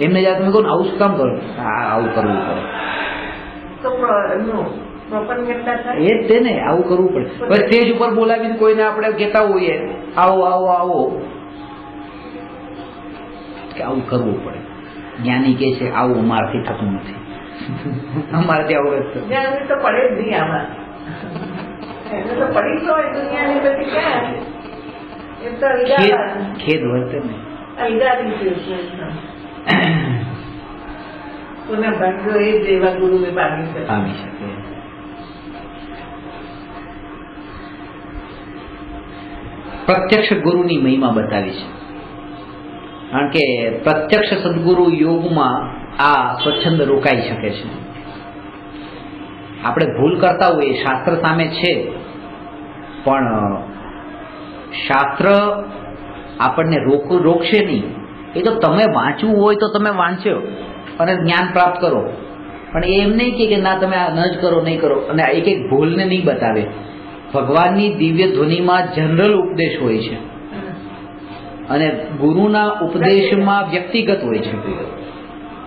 એમને જ્યારે તમે કહો ને આવું શું કામ કરો, આવું કરવું પડે, એ જ તે ને, આવું કરવું પડે. હવે સ્ટેજ ઉપર બોલાવીને કોઈને આપણે કહેતા હોઈએ આવો આવો આવો, કે આવું કરવું પડે. જ્ઞાની કે છે આવું અમારાથી થતું નથી, અમારાથી આવું તો પડે જ નહીં. આમાં પડી હોય દુનિયાની બધી ક્યાં ખેદ વર્તે ને પામી શકે. પ્રત્યક્ષ ગુરુની મહિમા બતાવી છે, કારણ કે પ્રત્યક્ષ સદગુરુ યોગમાં આ સ્વચ્છંદ રોકાઈ શકે છે. આપણે ભૂલ કરતા હોઈએ, શાસ્ત્ર સામે છે, પણ શાસ્ત્ર આપણને રોકશે નહીં. એ તો તમે વાંચવું હોય તો તમે વાંચો અને જ્ઞાન પ્રાપ્ત કરો, પણ એમ નહીં કે ના તમે આ ન જ કરો, નહીં કરો, અને એક એક ભૂલને નહીં બતાવે. ભગવાનની દિવ્ય ધ્વનિમાં જનરલ ઉપદેશ હોય છે અને ગુરુના ઉપદેશમાં વ્યક્તિગત હોય છે.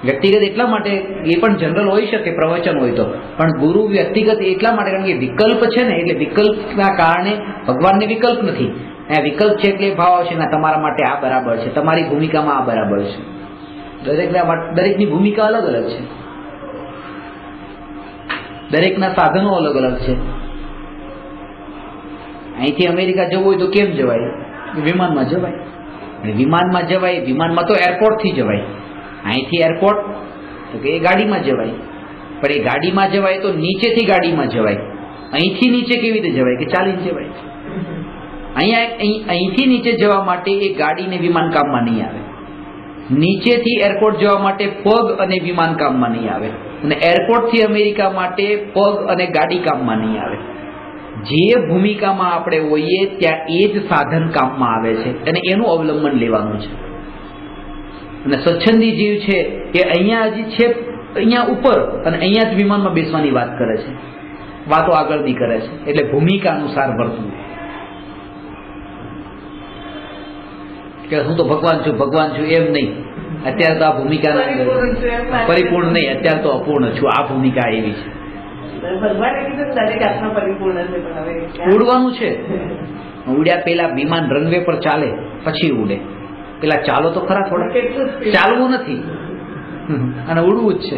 વ્યક્તિગત એટલા માટે, એ પણ જનરલ હોઈ શકે પ્રવચન હોય તો, પણ ગુરુ વ્યક્તિગત એટલા માટે કારણ કે વિકલ્પ છે ને, એટલે વિકલ્પના કારણે ભગવાનને વિકલ્પ નથી. વિકલ્પ છે એટલે ભાવ આવશે ના તમારા માટે આ બરાબર છે, તમારી ભૂમિકામાં આ બરાબર છે. દરેકની ભૂમિકા અલગ અલગ છે, દરેકના સાધનો અલગ અલગ છે. અહીંથી અમેરિકા જવું હોય તો કેમ જવાય? વિમાનમાં જવાય. વિમાનમાં જવાય, વિમાનમાં તો એરપોર્ટથી જવાય. અહીંથી એરપોર્ટ તો કે એ ગાડીમાં જવાય, પણ એ ગાડીમાં જવાય તો નીચેથી ગાડીમાં જવાય. અહીંથી નીચે કેવી રીતે જવાય? કે ચાલીને જવાય. અહીંથી નીચે જવા માટે એ ગાડી ને વિમાન કામમાં નહીં આવે. નીચેથી એરપોર્ટ જવા માટે પગ અને વિમાન કામમાં નહીં આવે, અને એરપોર્ટથી અમેરિકા માટે પગ અને ગાડી કામમાં નહીં આવે. જે ભૂમિકામાં આપણે હોઈએ ત્યાં એ જ સાધન કામમાં આવે છે, અને એનું અવલંબન લેવાનું છે. અને સ્વચ્છંદી જીવ છે એ અહીંયા હજી છે, અહીંયા ઉપર, અને અહીંયા જ વિમાનમાં બેસવાની વાત કરે છે, વાતો આગળની કરે છે. એટલે ભૂમિકા અનુસાર વર્તવું, કે હું તો ભગવાન છું એમ નહીં. અત્યારે તો આ ભૂમિકા પરિપૂર્ણ નહીં, અત્યારે તો અપૂર્ણ છું, આ ભૂમિકા એવી છે. ઉડવાનું છે, ઉડ્યા પેલા વિમાન રનવે પર ચાલે પછી ઉડે. પેલા ચાલો તો ખરા, થોડા ચાલવું નથી અને ઉડવું જ છે.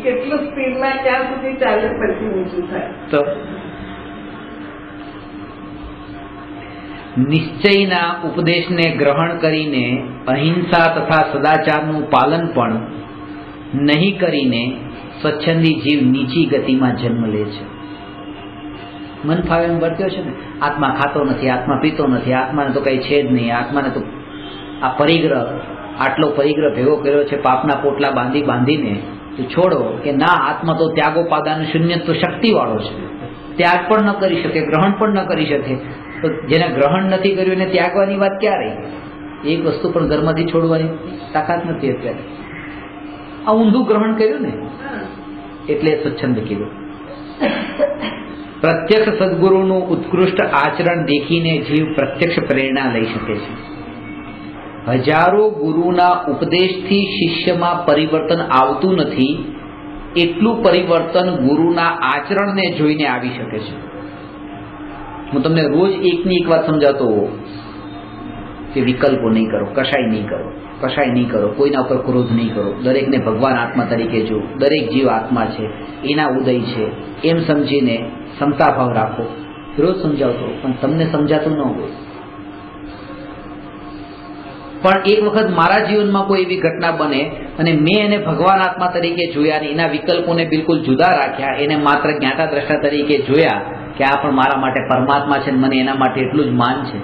કેટલું સ્પીડમાં ક્યાં સુધી ચાલે પછી ઊંચું થાય. તો નિશ્ચયના ઉપદેશને ગ્રહણ કરીને અહિંસા તથા સદાચારનું પાલન પણ નહીં કરીને સ્વચ્છંદી જીવ નીચી ગતિમાં જન્મ લે છે. મન ફાવે એમ વર્ત્યો છે ને, આત્મા ખાતો નથી, આત્મા પીતો નથી, આત્માને તો કઈ છે જ નહીં, આત્માને તો આ પરિગ્રહ, આટલો પરિગ્રહ ભેગો કર્યો છે પાપના પોટલા બાંધીને, તો છોડો કે ના, આત્મા તો ત્યાગોપાદાન શૂન્યત્વ શક્તિવાળો છે, ત્યાગ પણ ન કરી શકે, ગ્રહણ પણ ન કરી શકે. તો જેને ગ્રહણ નથી કર્યું એને ત્યાગવાની વાત ક્યાં રહી? એક વસ્તુ પણ ઘરમાંથી છોડવાની તાકાત નથી અત્યારે. આ ઊંધું ગ્રહણ કર્યું ને, એટલે સ્વચ્છંદ કીધું. પ્રત્યક્ષ સદગુરુનું ઉત્કૃષ્ટ આચરણ દેખીને જીવ પ્રત્યક્ષ પ્રેરણા લઈ શકે છે. હજારો ગુરુના ઉપદેશથી શિષ્યમાં પરિવર્તન આવતું નથી, એટલું પરિવર્તન ગુરુના આચરણને જોઈને આવી શકે છે. હું તમને રોજ એકની એક વાત સમજાતો હોઉં કે વિકલ્પો નહીં કરો, કશાય નહીં કરો, કશાય નહીં કરો, કોઈના ઉપર ક્રોધ નહીં કરો, દરેકને ભગવાન આત્મા તરીકે જો, દરેક જીવ આત્મા છે, એના ઉદય છે, એમ સમજીને સમતાભાવ રાખો. રોજ સમજાવતો, પણ તમને સમજાતું ન હોય. પણ એક વખત મારા જીવનમાં કોઈ એવી ઘટના બને અને મેં એને ભગવાન આત્મા તરીકે જોયા અને એના વિકલ્પોને બિલકુલ જુદા રાખ્યા, એને માત્ર જ્ઞાતા દ્રષ્ટા તરીકે જોયા કે આ પણ મારા માટે પરમાત્મા છે, મને એના માટે એટલું જ માન છે,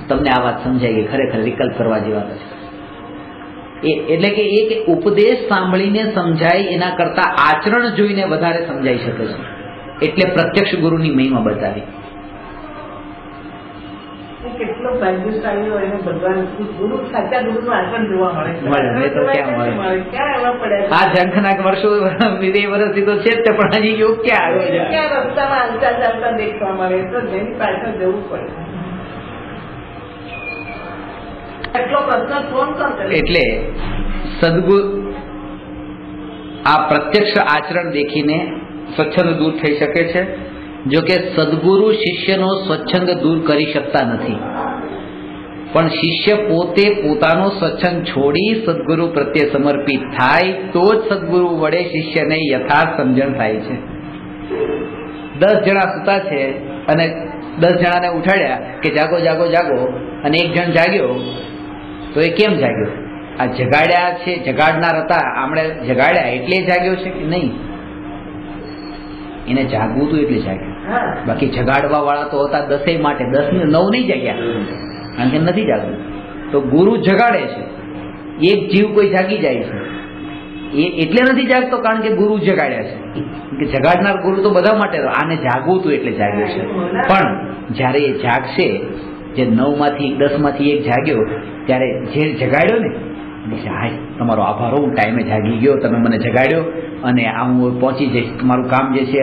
તમને આ વાત સમજાય કે ખરેખર વિકલ્પ કરવા જેવા નથી. એટલે કે એક ઉપદેશ સાંભળીને સમજાય એના કરતા આચરણ જોઈને વધારે સમજાઈ શકે છે. એટલે પ્રત્યક્ષ ગુરુની મહિમા બતાવી. કેટલો ભાગ્યશાળી હોય ને ભગવાન ગુરુ, સાચા ગુરુનું આચરણ જોવા મળે. આ ઝંખના વર્ષો 2 વર્ષથી તો છે જ, પણ હજી યોગ ક્યાં આવ્યો? ક્યાં રસ્તામાં હાલતા ચાલતા દેખવા મળે, તો જેની પાછળ જવું પડે. એટલે આ પ્રત્યક્ષ આચરણ દેખીને સ્વચ્છંદ દૂર થઈ શકે છે. જો કે સદગુરુ શિષ્યનો સ્વચ્છંદ દૂર કરી શકતા નથી, પણ શિષ્ય પોતે પોતાનો સ્વચ્છંદ છોડી સદગુરુ પ્રત્યે સમર્પિત થાય તો જ સદગુરુ વડે શિષ્યને યથાર્થ સમજણ થાય છે. 10 જણા સૂતા છે અને 10 જણાને ઉઠાડ્યા કે જાગો જાગો જાગો, અને એક જણ જાગ્યો તો એ કેમ જાગ્યો? આ જગાડ્યા છે, જગાડનાર હતા, આમણે જગાડ્યા એટલે જાગ્યો છે કે નહીં? એને જાગવું હતું એટલે જાગ્યો. બાકી જગાડવા વાળા તો હતા 10 માટે, 10 ને 9 નહીં જાગ્યા, કારણ કે નથી જાગવું. તો ગુરુ જગાડે છે, એક જીવ કોઈ જાગી જાય છે એ એટલે નથી જાગતો કારણ કે ગુરુ જગાડ્યા છે, કે જગાડનાર ગુરુ તો બધા માટે, આને જાગવું હતું એટલે જાગ્યો છે. પણ જ્યારે એ જાગશે, જે 9 માંથી 10 માંથી એક જાગ્યો, ત્યારે જે જગાડ્યો ને, હાય તમારો આભાર, હું ટાઈમે જાગી ગયો, તમે મને જગાડ્યો અને આ હું પહોંચી જઈશ, મારું કામ જે છે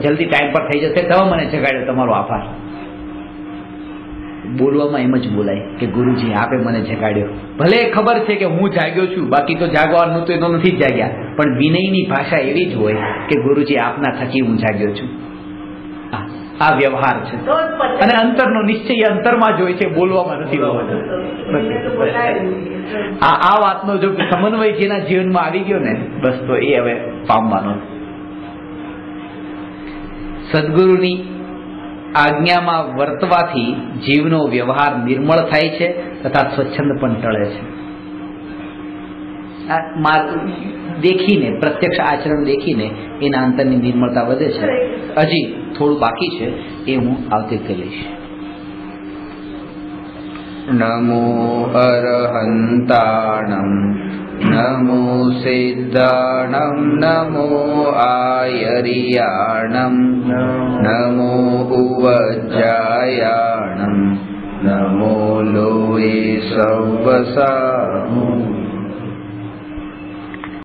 જલ્દી ટાઈમ પર થઈ જશે, તમે મને જગાડ્યો, તમારો આભાર. બોલવામાં એમ જ બોલાય કે ગુરુજી આપે મને જગાડ્યો. ભલે ખબર છે કે હું જાગ્યો છું, બાકી તો જાગવાનું તો એ તો નથી જ જાગ્યા, પણ વિનયની ભાષા એવી જ હોય કે ગુરુજી આપના થકી હું જાગ્યો છું. આ વ્યવહાર છે, અને અંતરનો નિશ્ચય અંતરમાં જ હોય છે, બોલવામાં નથી હોવાનો. આ વાતનો જો સમન્વય જેના જીવનમાં આવી ગયો ને, બસ તો એ હવે પામવાનો. સદગુરુની આજ્ઞામાં વર્તવાથી જીવનો વ્યવહાર નિર્મળ થાય છે તથા સ્વચ્છંદ પણ ટળે છે. દેખીને, પ્રત્યક્ષ આચરણ દેખીને એના અંતરની નિર્મળતા વધે છે. હજી થોડું બાકી છે, એ હું આવતીકાલે લઈશ. નમો અરહંતાણં નમો સિદ્ધાણં નમો આયર્યાણં નમો ઉવજ્જાયાણં નમો લોયે સવસા